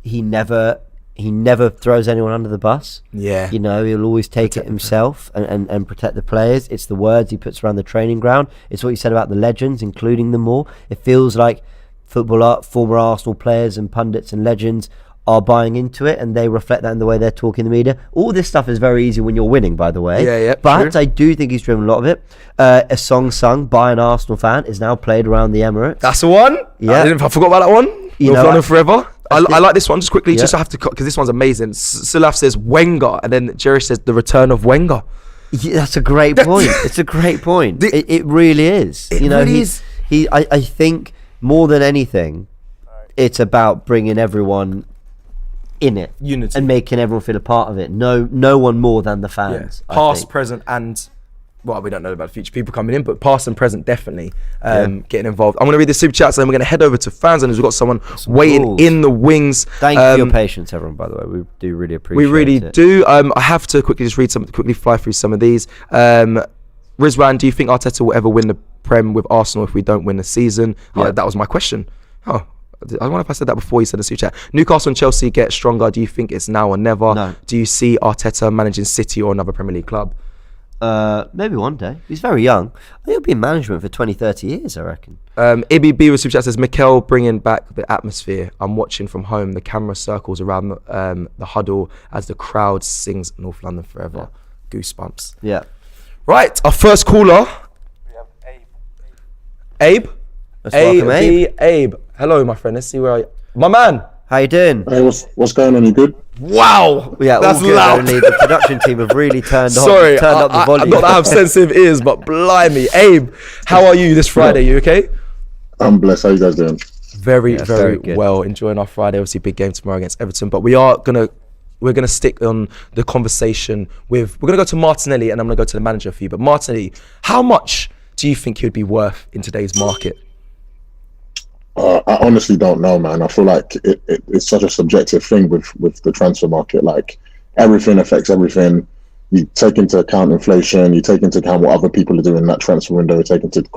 Speaker 2: he never throws anyone under the bus.
Speaker 1: Yeah.
Speaker 2: You know, he'll always take it himself and protect the players. It's the words he puts around the training ground. It's what you said about the legends, including them all. It feels like former Arsenal players and pundits and legends are buying into it, and they reflect that in the way they're talking to the media. All this stuff is very easy when you're winning, by the way.
Speaker 1: Yeah,
Speaker 2: But
Speaker 1: true.
Speaker 2: I do think he's driven a lot of it. A song sung by an Arsenal fan is now played around the Emirates.
Speaker 1: That's the one.
Speaker 2: Yeah.
Speaker 1: I forgot about that one.
Speaker 2: You
Speaker 1: We'll
Speaker 2: know,
Speaker 1: on forever. I like this one just quickly.
Speaker 2: Yeah.
Speaker 1: Just have to because this one's amazing. Silaf says Wenger, and then Jerry says the return of Wenger.
Speaker 2: Yeah, that's a great point. It's a great point. It really is.
Speaker 1: It
Speaker 2: You know,
Speaker 1: really is.
Speaker 2: I think more than anything, it's about bringing everyone in it,
Speaker 1: Unity.
Speaker 2: and making everyone feel a part of it. No one more than the fans. I
Speaker 1: Past,
Speaker 2: think.
Speaker 1: present, and well, we don't know about future people coming in, but past and present definitely getting involved. I'm going to read the super chats, and then we're going to head over to fans, and we've got someone waiting
Speaker 2: calls.
Speaker 1: in the wings.
Speaker 2: Thank you for your patience, everyone. By the way, we do really appreciate it.
Speaker 1: We really do. I have to quickly fly through some of these. Rizwan, do you think Arteta will ever win the Prem with Arsenal if we don't win the season?
Speaker 2: Yeah.
Speaker 1: That was my question. Oh, I wonder if I said that before you said the super chat. Newcastle and Chelsea get stronger. Do you think it's now or never?
Speaker 2: No.
Speaker 1: Do you see Arteta managing City or another Premier League club?
Speaker 2: Maybe one day. He's very young. I think he'll be in management for 20, 30 years, I reckon.
Speaker 1: Ibby B with super chat says, Mikel bringing back the atmosphere. I'm watching from home. The camera circles around the huddle as the crowd sings North London Forever. Goosebumps.
Speaker 2: Yeah.
Speaker 1: Right, our first caller.
Speaker 3: We have Abe.
Speaker 1: Abe?
Speaker 2: Let's welcome Abe.
Speaker 1: Abe. Hello, my friend. Let's see where my man.
Speaker 2: How you doing?
Speaker 4: Hey, what's going on? You good?
Speaker 1: Wow.
Speaker 2: Yeah,
Speaker 1: that's
Speaker 2: all good.
Speaker 1: loud.
Speaker 2: Only the production team have really turned
Speaker 1: Sorry,
Speaker 2: up the volume.
Speaker 1: not that I have sensitive ears, but blimey. Abe, how are you this Friday? You okay?
Speaker 4: I'm blessed. How you guys doing?
Speaker 1: Very
Speaker 2: very good.
Speaker 1: well. Enjoying our Friday. Obviously, big game tomorrow against Everton. But we're gonna stick on the conversation with. We're gonna go to Martinelli, and I'm gonna go to the manager for you. But Martinelli, how much do you think he would be worth in today's market?
Speaker 4: I honestly don't know, man. I feel like it's such a subjective thing with the transfer market. Like, everything affects everything. You take into account inflation. You take into account what other people are doing in that transfer window.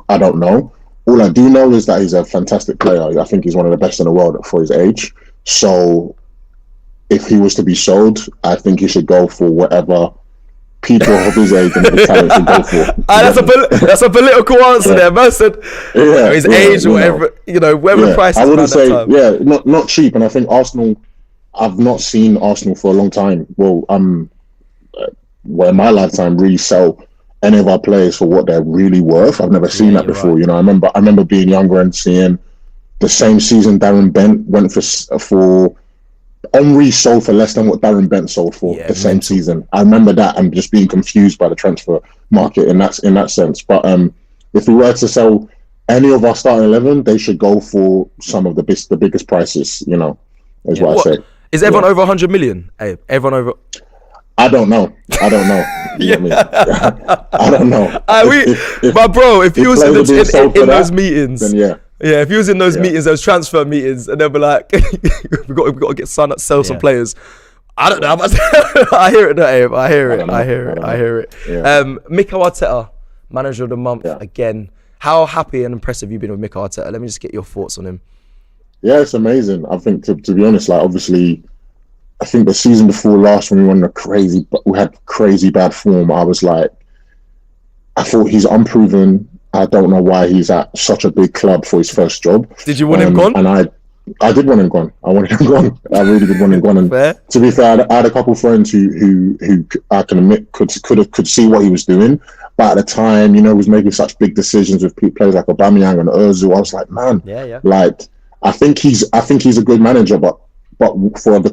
Speaker 4: I don't know. All I do know is that he's a fantastic player. I think he's one of the best in the world for his age. So, if he was to be sold, I think he should go for whatever people of his age and his talent should go for.
Speaker 1: That's a political answer there, man. Said his age or whatever, whatever the price is.
Speaker 4: I wouldn't say,
Speaker 1: that time.
Speaker 4: not cheap. And I think Arsenal, I've not seen Arsenal for a long time. Well, in my lifetime, really sell any of our players for what they're really worth. I've never seen that before. Right. I remember being younger and seeing the same season Darren Bent went for Henry sold for less than what Darren Bent sold for the same season. I remember that and just being confused by the transfer market in that sense. But if we were to sell any of our starting 11, they should go for some of the biggest prices. Is what I say.
Speaker 1: Is everyone over 100 million? Abe? Everyone over?
Speaker 4: I don't know. You know what I mean? I don't know.
Speaker 1: But bro, if you was in those meetings,
Speaker 4: then yeah.
Speaker 1: Yeah, if he was in those meetings, those transfer meetings, and they'll be like, we've got to get sell some players. I don't know. I hear it, though, Abe. I hear it.
Speaker 4: Yeah.
Speaker 1: Mikel Arteta, manager of the month again. How happy and impressive have you been with Mikel Arteta? Let me just get your thoughts on him.
Speaker 4: Yeah, it's amazing. I think to be honest, like obviously, I think the season before last when we had crazy bad form. I thought he's unproven. I don't know why he's at such a big club for his first job.
Speaker 1: Did you want him gone?
Speaker 4: And I did want him gone. I wanted him gone. I really did want him gone. And to be fair, I had a couple of friends who I can admit could see what he was doing, but at the time, was making such big decisions with players like Aubameyang and Özil. I was like, man, like I think he's a good manager, but for the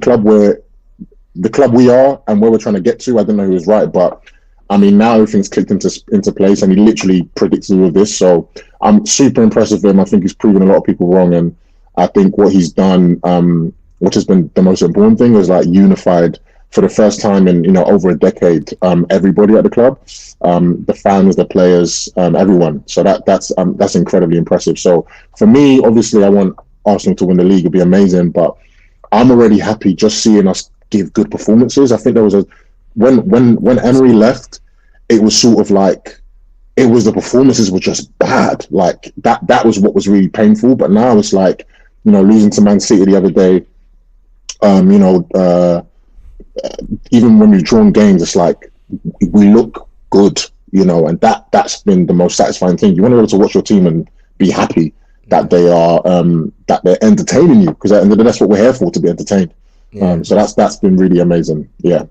Speaker 4: club we are and where we're trying to get to, I don't know who was right, but. I mean, now everything's clicked into place, and he literally predicted all of this. So I'm super impressed with him. I think he's proven a lot of people wrong, and I think what he's done, which has been the most important thing, is like unified for the first time in over a decade. Everybody at the club, the fans, the players, everyone. So that's incredibly impressive. So for me, obviously, I want Arsenal to win the league. It'd be amazing, but I'm already happy just seeing us give good performances. I think there was when Emery left, it was sort of like, it was the performances were just bad. Like that was what was really painful. But now it's like, losing to Man City the other day, even when we've drawn games, it's like we look good, and that's been the most satisfying thing. You want to be able to watch your team and be happy that they are that they're entertaining you, because that's what we're here for, to be entertained. So that's been really amazing. Yeah.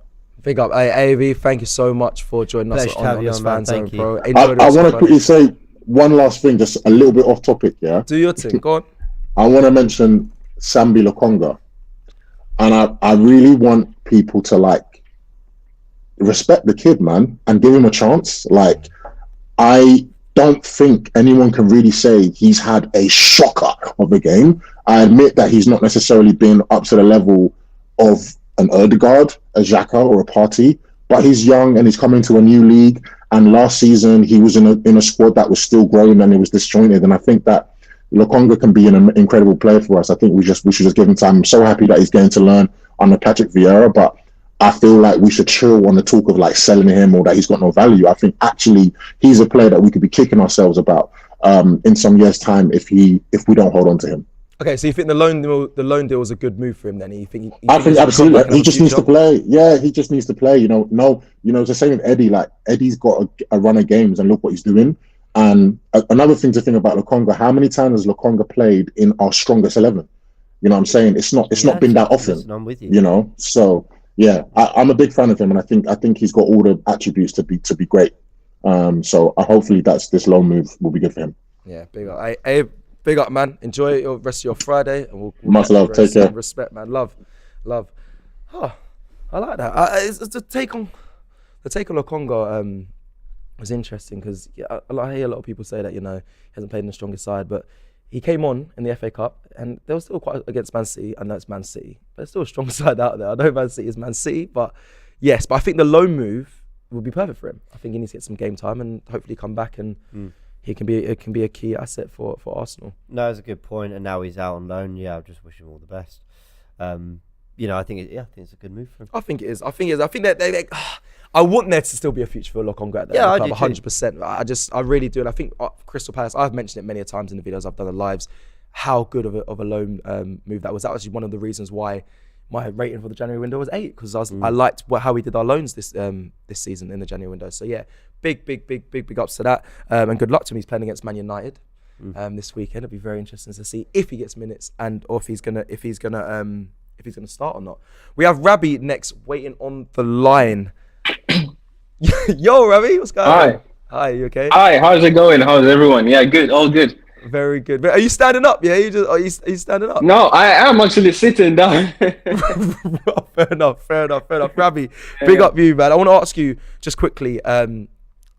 Speaker 1: Big up, AAV. Thank you so much for joining us on this fan zone, bro.
Speaker 4: I want to quickly say one last thing, just a little bit off topic. Yeah.
Speaker 1: Do your thing. Go on.
Speaker 4: I want to mention Sambi Lokonga, and I really want people to like respect the kid, man, and give him a chance. Like, I don't think anyone can really say he's had a shocker of a game. I admit that he's not necessarily been up to the level of an Ødegaard, a Xhaka, or a Partey, but he's young and he's coming to a new league. And last season he was in a squad that was still growing and it was disjointed. And I think that Lokonga can be an incredible player for us. I think we should just give him time. I'm so happy that he's going to learn under Patrick Vieira, but I feel like we should chill on the talk of like selling him or that he's got no value. I think actually he's a player that we could be kicking ourselves about in some years' time if we don't hold on to him.
Speaker 1: Okay, so you think the loan deal was a good move for him then?
Speaker 4: I think absolutely. He just needs to play. Yeah, he just needs to play. It's the same with Eddie. Like, Eddie's got a run of games and look what he's doing. And another thing to think about Lokonga, how many times has Lokonga played in our strongest 11? You know what I'm saying? It's not been that often.
Speaker 2: I'm with you.
Speaker 4: So yeah, I'm a big fan of him, and I think he's got all the attributes to be great. So hopefully this loan move will be good for him.
Speaker 1: Yeah, big up. Big up, man. Enjoy the rest of your Friday, and we'll
Speaker 4: much love. Take care.
Speaker 1: Respect, man. Love. Oh, I like that. It's the take on Lokonga was interesting because I hear a lot of people say that he hasn't played in the strongest side, but he came on in the FA Cup and they were still quite against Man City. I know it's Man City, but it's still a strong side out there. I know Man City is Man City, but I think the loan move would be perfect for him. I think he needs to get some game time and hopefully come back and. It can be a key asset for Arsenal. No,
Speaker 2: that's a good point. And now he's out on loan. Yeah, I'll just wish him all the best. I think it's a good move for him.
Speaker 1: I think it is. I think that I want there to still be a future for Lokonga at that club, 100%. I really do. And I think Crystal Palace, I've mentioned it many times in the videos I've done the lives, how good of a loan move that was. That was actually one of the reasons why my rating for the January window was 8, because I liked how we did our loans this season in the January window. So yeah, big ups to that, and good luck to him. He's playing against Man United this weekend. It'll be very interesting to see if he gets minutes or if he's gonna start or not. We have Rabbi next, waiting on the line. Yo, Rabbi, what's going on? Hi, you okay?
Speaker 5: Hi, how's it going? How's everyone? Yeah, good, all good.
Speaker 1: Very good. Are you standing up? Yeah, are you standing up?
Speaker 5: No, I am actually sitting down.
Speaker 1: Fair enough. Rabbi, big up you, man. I want to ask you just quickly. I'm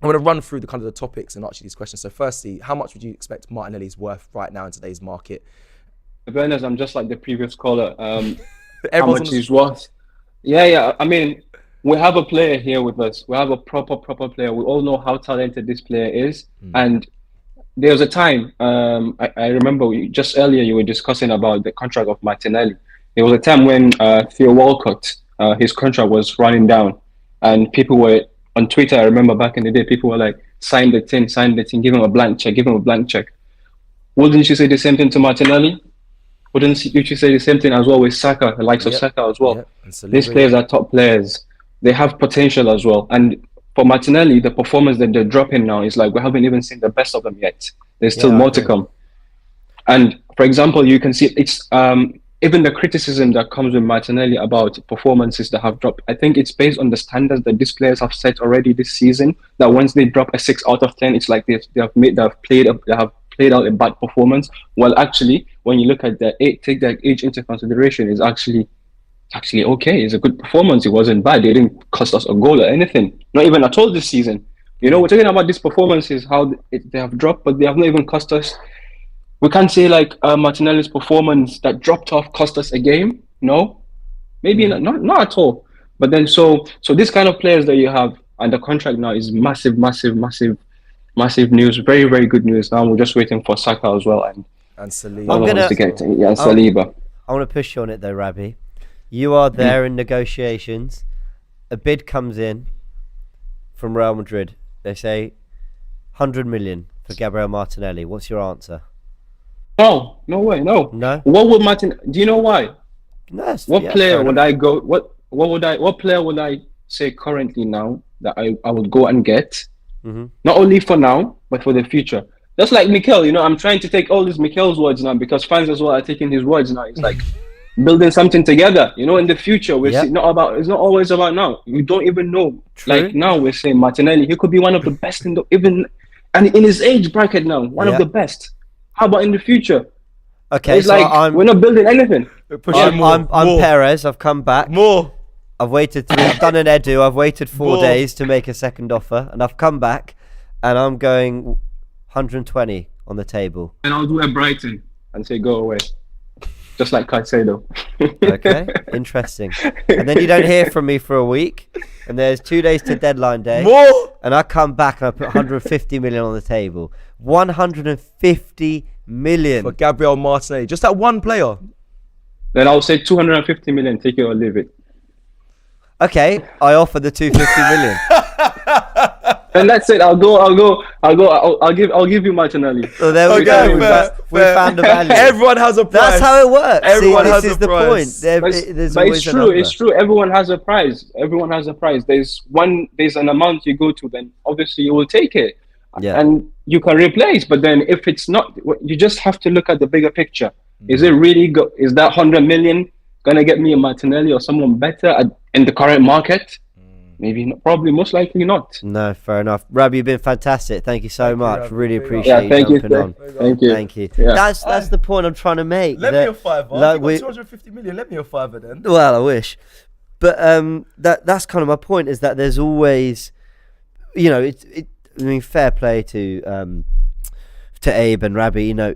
Speaker 1: going to run through the topics and ask you these questions. So, firstly, how much would you expect Martinelli's worth right now in today's market?
Speaker 5: To be honest, I'm just like the previous caller. How much he's worth? Yeah. I mean, we have a player here with us. We have a proper player. We all know how talented this player is, and there was a time, I remember just earlier you were discussing about the contract of Martinelli. There was a time when Theo Walcott, his contract was running down, and people were on Twitter. I remember back in the day, people were like, sign the thing, give him a blank check. Wouldn't you say the same thing to Martinelli? Wouldn't you say the same thing as well with Saka, the likes of Saka as well? These players are top players. They have potential as well. And for Martinelli, the performance that they're dropping now is like we haven't even seen the best of them yet. There's still more to come. And for example, you can see it's even the criticism that comes with Martinelli about performances that have dropped. I think it's based on the standards that these players have set already this season. That once they drop a 6 out of 10, it's like they have played out a bad performance. Well, actually, when you look at take that age into consideration, is actually okay. It's a good performance. It wasn't bad. They didn't cost us a goal or anything. Not even at all this season. We're talking about these performances, how they have dropped, but they have not even cost us. We can't say like Martinelli's performance that dropped off cost us a game. No, maybe not at all. But then so this kind of players that you have and the contract now is massive news. Very, very good news. Now we're just waiting for Saka as well and Saliba. Saliba.
Speaker 2: I want to push you on it though, Rabbi. You are there in negotiations. A bid comes in from Real Madrid. They say 100 million for Gabriel Martinelli. What's your answer?
Speaker 5: No way, no.
Speaker 2: No?
Speaker 5: What would Martin? Do you know why?
Speaker 2: No.
Speaker 5: What player would I go? What player would I say currently now that I would go and get? Not only for now, but for the future. Just like Mikel, you know, I'm trying to take all these Mikel's words now because fans as well are taking his words now. It's like building something together. You know, in the future, it's not always about now. You don't even know.
Speaker 2: True.
Speaker 5: Like now, we're saying Martinelli, he could be one of the best and in his age bracket now, one of the best. How about in the future?
Speaker 2: Okay,
Speaker 5: it's
Speaker 2: so
Speaker 5: like we're not building anything.
Speaker 2: I'm Perez. I've come back. I've waited I've done an Edu. I've waited 4 days to make a second offer, and I've come back, and I'm going 120 on the table.
Speaker 5: And I'll do a Brighton and say go away, just like Caicedo.
Speaker 2: Okay, interesting. And then you don't hear from me for a week, and there's 2 days to deadline day. And I come back and I put 150 million on the table. 150 million
Speaker 1: for Gabriel Martinelli, just that one player.
Speaker 5: Then I'll say 250 million. Take it or leave it.
Speaker 2: Okay, I offer the 250 million.
Speaker 5: And that's it. I'll give you Martinelli.
Speaker 2: So there we go. We found a value.
Speaker 1: Everyone has a price.
Speaker 2: That's how it works.
Speaker 1: Everyone has
Speaker 2: this is
Speaker 1: a
Speaker 2: the
Speaker 1: price.
Speaker 2: point.
Speaker 5: But it's true. It's true. Everyone has a prize. Everyone has a prize. There's an amount you go to, then obviously you will take it.
Speaker 2: Yeah.
Speaker 5: And you can replace. But then if it's not, you just have to look at the bigger picture. Is it really is that 100 million gonna get me a Martinelli or someone better in the current market? Maybe not, probably most likely not.
Speaker 2: No, fair enough. Rob, you've been fantastic. Thank you so much. Really appreciate you jumping on.
Speaker 5: Thank you.
Speaker 2: Yeah. That's the point I'm trying to make.
Speaker 1: Let me a fiver. Like, 250 million. Let me a fiver then.
Speaker 2: Well, I wish, but that's kind of my point. Is that there's always, you know, I mean, fair play to Abe and Rabbi. You know,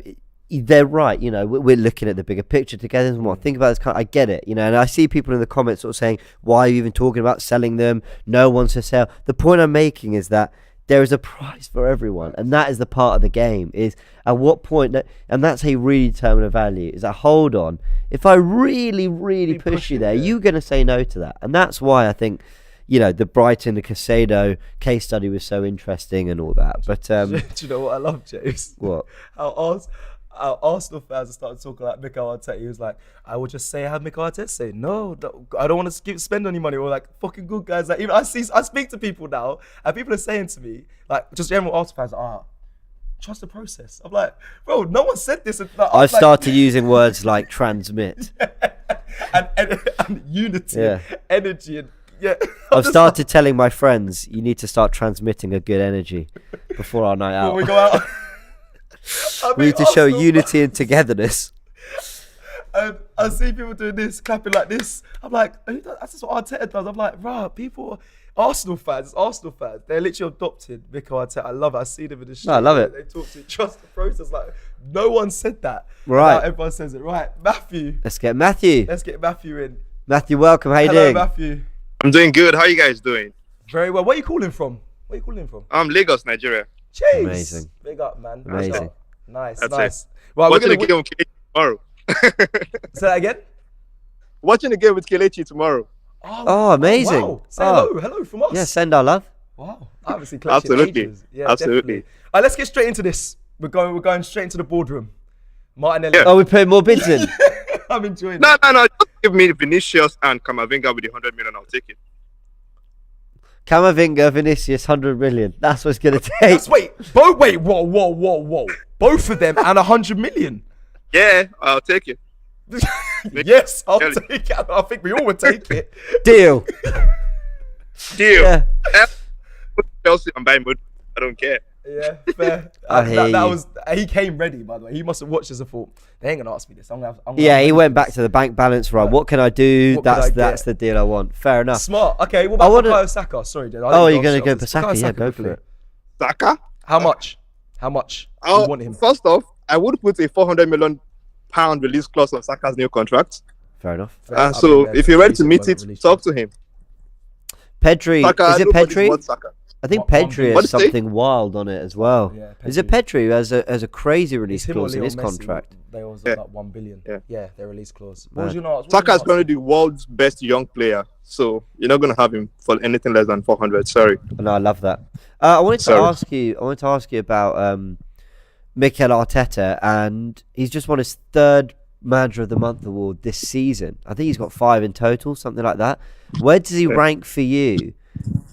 Speaker 2: they're right. You know, we're looking at the bigger picture together and what. Think about this. I get it. You know, and I see people in the comments sort of saying, "Why are you even talking about selling them? No one's for sale." The point I'm making is that there is a price for everyone, and that is the part of the game. Is at what point, and that's how you really determine a value. Is that hold on, if I really push you there, you're going to say no to that, and that's why I think, you know, the Brighton, the Caicedo case study was so interesting and all that. But
Speaker 1: do you know what I love, James?
Speaker 2: What?
Speaker 1: Our Arsenal fans started talking like Mikel Arteta. He was like, I would just say, have Mikel Arteta say, no, I don't want to spend any money. We're like, fucking good guys. Like, even I speak to people now, and people are saying to me, like, just general Arsenal fans, trust the process. I'm like, bro, no one said this.
Speaker 2: I've started using words like transmit
Speaker 1: and unity, energy, and
Speaker 2: I've started telling my friends, you need to start transmitting a good energy before our night out.
Speaker 1: When we go out.
Speaker 2: We need to show unity and togetherness.
Speaker 1: And I see people doing this, clapping like this. I'm like, that's just what Arteta does. I'm like, bro, people, Arsenal fans, they're literally adopted Mikel Arteta. I love it. I see them in the street.
Speaker 2: No, I love it.
Speaker 1: They talk to trust the process. Like, no one said that.
Speaker 2: Right.
Speaker 1: Now everyone says it. Right, Matthew.
Speaker 2: Let's get Matthew.
Speaker 1: Let's get Matthew in.
Speaker 2: Matthew, welcome. How you
Speaker 1: Hello,
Speaker 2: doing?
Speaker 1: Matthew.
Speaker 6: I'm doing good. How are you guys doing?
Speaker 1: Very well. Where are you calling from?
Speaker 6: I'm Lagos, Nigeria.
Speaker 1: Jeez.
Speaker 2: Amazing.
Speaker 1: Big up, man.
Speaker 2: Amazing.
Speaker 1: Nice.
Speaker 6: That's
Speaker 1: nice.
Speaker 6: it.
Speaker 1: Right,
Speaker 6: Watching the game with Kelechi tomorrow.
Speaker 1: Say that again?
Speaker 6: Watching the game with Kelechi tomorrow.
Speaker 2: Oh, amazing.
Speaker 1: Wow. Say hello from us.
Speaker 2: Yeah, send our love.
Speaker 1: Wow. Obviously,
Speaker 6: Absolutely.
Speaker 1: Yeah,
Speaker 6: Absolutely.
Speaker 1: Definitely. All right, let's get straight into this. We're going straight into the boardroom. Martinelli.
Speaker 6: Yeah.
Speaker 2: Oh, we're putting more bids in.
Speaker 1: I'm enjoying
Speaker 6: No. Just give me Vinicius and Camavinga with the 100 million. I'll take it.
Speaker 2: Camavinga, Vinicius, 100 million. That's what's going to take.
Speaker 1: Whoa. Both of them and 100 million.
Speaker 6: Yeah, I'll take it.
Speaker 1: Yes, I'll take it. I think we all would take it.
Speaker 2: Deal.
Speaker 6: Yeah. Chelsea and buy mode. I don't care.
Speaker 1: Yeah, fair. He came ready, by the way. He must have watched this and thought, they ain't gonna ask me this.
Speaker 2: He went back to the bank balance. Right, what can I do? That's the deal I want. Fair enough.
Speaker 1: Smart. Okay, what about Bukayo Saka? Sorry, dude.
Speaker 2: You're gonna go for Saka? Yeah, go for it.
Speaker 6: Saka?
Speaker 1: How much? You want him?
Speaker 6: First off, I would put a 400 million pound release clause on Saka's new contract.
Speaker 2: Fair enough.
Speaker 6: So if you're ready to meet it, talk to him.
Speaker 2: Pedri,
Speaker 6: Saka,
Speaker 2: is it Pedri? I think
Speaker 1: One
Speaker 2: Pedri
Speaker 1: billion.
Speaker 2: has something wild on it as well.
Speaker 1: Yeah,
Speaker 2: Is it Pedri who has a crazy release
Speaker 1: It's him or
Speaker 2: clause in
Speaker 1: Leo
Speaker 2: his
Speaker 1: Messi,
Speaker 2: contract?
Speaker 1: They always
Speaker 6: Yeah.
Speaker 1: like 1 billion.
Speaker 6: Yeah.
Speaker 1: Yeah, their release clause.
Speaker 2: Man.
Speaker 1: What was you not?
Speaker 6: Saka is currently the world's best young player, so you're not gonna have him for anything less than 400. Sorry.
Speaker 2: No, I love that. I wanted to
Speaker 6: Sorry.
Speaker 2: ask you about Mikel Arteta, and he's just won his 3rd Manager of the Month award this season. I think he's got 5 in total, something like that. Where does he rank for you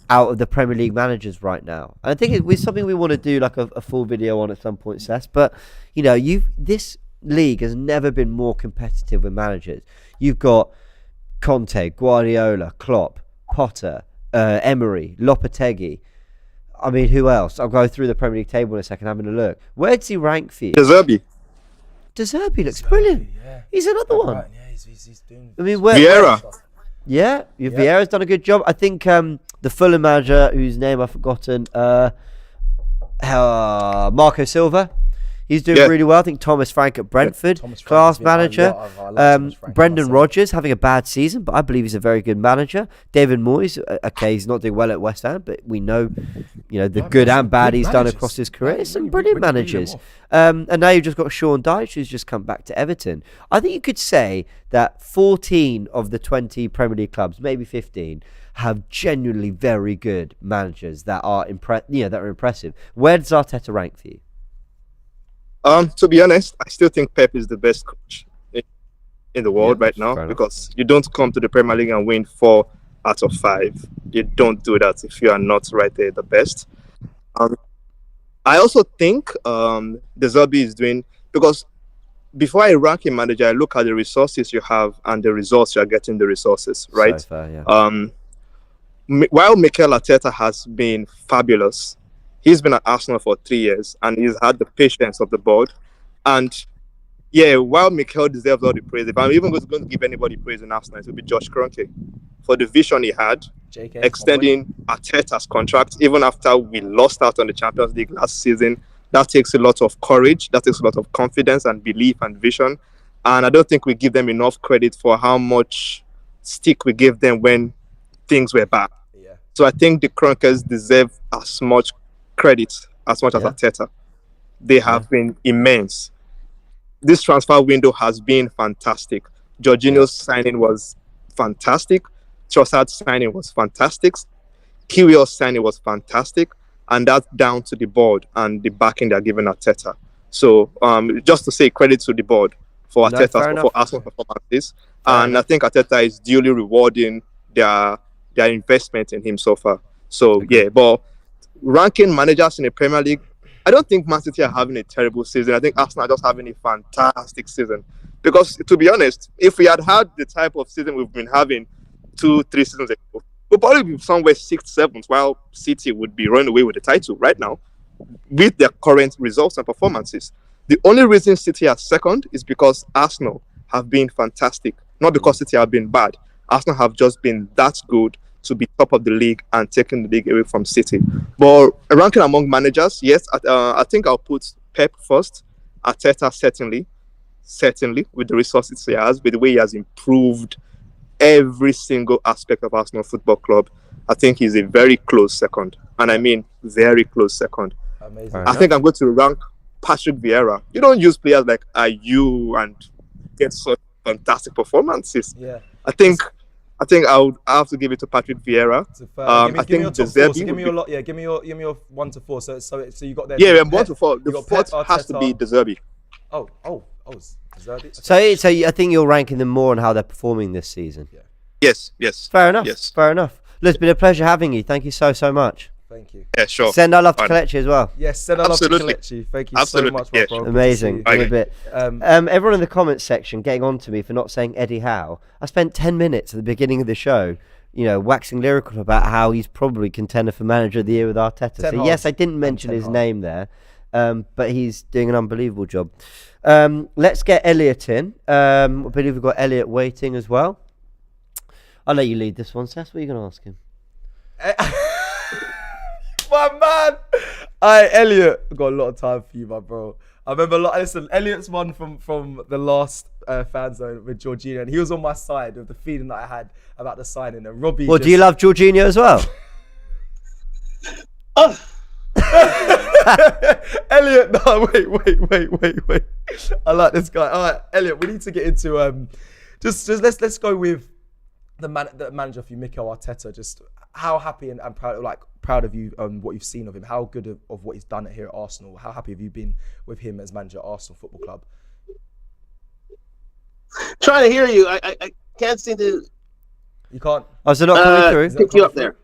Speaker 2: out of the Premier League managers right now? And I think it's something we want to do like a full video on at some point, Sess. But you know, this league has never been more competitive with managers. You've got Conte, Guardiola, Klopp, Potter, Emery, Lopetegui. I mean, who else? I'll go through the Premier League table in a second, having a look. Where does he rank for you?
Speaker 6: De Zerbi.
Speaker 2: De Zerbi looks brilliant.
Speaker 1: Yeah.
Speaker 2: He's another one.
Speaker 1: Right, yeah, he's doing.
Speaker 2: I mean,
Speaker 6: Vieira.
Speaker 2: Yeah, Vieira's done a good job. I think the Fulham manager, whose name I've forgotten, Marco Silva, he's doing really well. I think Thomas Frank at Brentford, class manager. Brendan Rodgers having a bad season, but I believe he's a very good manager. David Moyes, okay, he's not doing well at West Ham, but we know, the good and bad he's done across his career. Some brilliant managers. And now you've just got Sean Dyche, who's just come back to Everton. I think you could say that 14 of the 20 Premier League clubs, maybe 15, have genuinely very good managers that are impressive. Where does Arteta rank for you?
Speaker 6: To be honest, I still think Pep is the best coach in the world right now, because you don't come to the Premier League and win 4 out of 5. You don't do that if you are not right there the best. I also think De Zerbi is doing, because before I rank a manager, I look at the resources you have and the results you are getting the resources, right?
Speaker 2: So fair, yeah.
Speaker 6: While Mikel Arteta has been fabulous, he's been at Arsenal for 3 years and he's had the patience of the board. And yeah, while Mikel deserves all the praise, if I'm even going to give anybody praise in Arsenal, it would be Josh Kroenke for the vision he had, extending Arteta's contract even after we lost out on the Champions League last season. That takes a lot of courage, that takes a lot of confidence and belief and vision. And I don't think we give them enough credit for how much stick we gave them when things were bad.
Speaker 1: Yeah.
Speaker 6: So I think the Kroenkes deserve as much credit as much as Arteta. They have been immense. This transfer window has been fantastic. Jorginho's signing was fantastic. Trossard's signing was fantastic. Kiwior's signing was fantastic. And that's down to the board and the backing they're giving Arteta. So just to say credit to the board for Arteta's for Arsenal performances. And I think Arteta is duly rewarding their investment in him so far. So yeah, but ranking managers in the Premier League, I don't think Man City are having a terrible season. I think Arsenal are just having a fantastic season. Because to be honest, if we had the type of season we've been having 2-3 seasons ago, we'll probably be somewhere 6th, 7th, while City would be running away with the title right now with their current results and performances. The only reason City are 2nd is because Arsenal have been fantastic, not because City have been bad. Arsenal have just been that good to be top of the league and taking the league away from City. But ranking among managers, yes, I think I'll put Pep first. Arteta certainly, with the resources he has, with the way he has improved every single aspect of Arsenal Football Club. I think he's a very close second, and I mean very close second.
Speaker 1: Amazing.
Speaker 6: I think I'm going to rank Patrick Vieira. You don't use players like Ayew and get such fantastic performances.
Speaker 1: Yeah.
Speaker 6: I think I have to give it to Patrick Vieira. I think
Speaker 1: De Zerbi. Give me your lot. Yeah, give me your 1 to 4. So you got there.
Speaker 6: Yeah, 1 to 4. The 4th has to be De Zerbi.
Speaker 1: Oh, De Zerbi.
Speaker 2: So I think you're ranking them more on how they're performing this season.
Speaker 1: Yeah.
Speaker 6: Yes.
Speaker 2: Fair enough.
Speaker 6: Yes.
Speaker 2: Fair enough. Look, it's been a pleasure having you. Thank you so much.
Speaker 1: Thank you.
Speaker 6: Yeah, sure.
Speaker 2: Send our love to Kelechi as well.
Speaker 1: Yes, send our love to Kelechi. Thank you so much, my bro.
Speaker 2: Amazing. In a bit. Everyone in the comments section getting on to me for not saying Eddie Howe. I spent 10 minutes at the beginning of the show, waxing lyrical about how he's probably contender for Manager of the Year with Arteta. So yes, I didn't mention his name there, but he's doing an unbelievable job. Let's get Elliot in. I believe we've got Elliot waiting as well. I'll let you lead this one, Seth. What are you going to ask him?
Speaker 1: My man. Alright, Elliot. I've got a lot of time for you, my bro. I remember listen, Elliot's one from the last fan zone with Jorginho, and he was on my side with the feeling that I had about the signing. And Robbie.
Speaker 2: Well, do you love Jorginho as well?
Speaker 1: Elliot, no, wait. I like this guy. All right, Elliot, we need to get into just let's go with the manager for you, Mikel Arteta. Just how happy and proud of you what you've seen of him. How good of what he's done here at Arsenal. How happy have you been with him as manager at Arsenal Football Club?
Speaker 7: Trying to hear you. I can't seem to.
Speaker 1: You can't.
Speaker 2: Oh, is it not coming through?
Speaker 7: Pick you up there.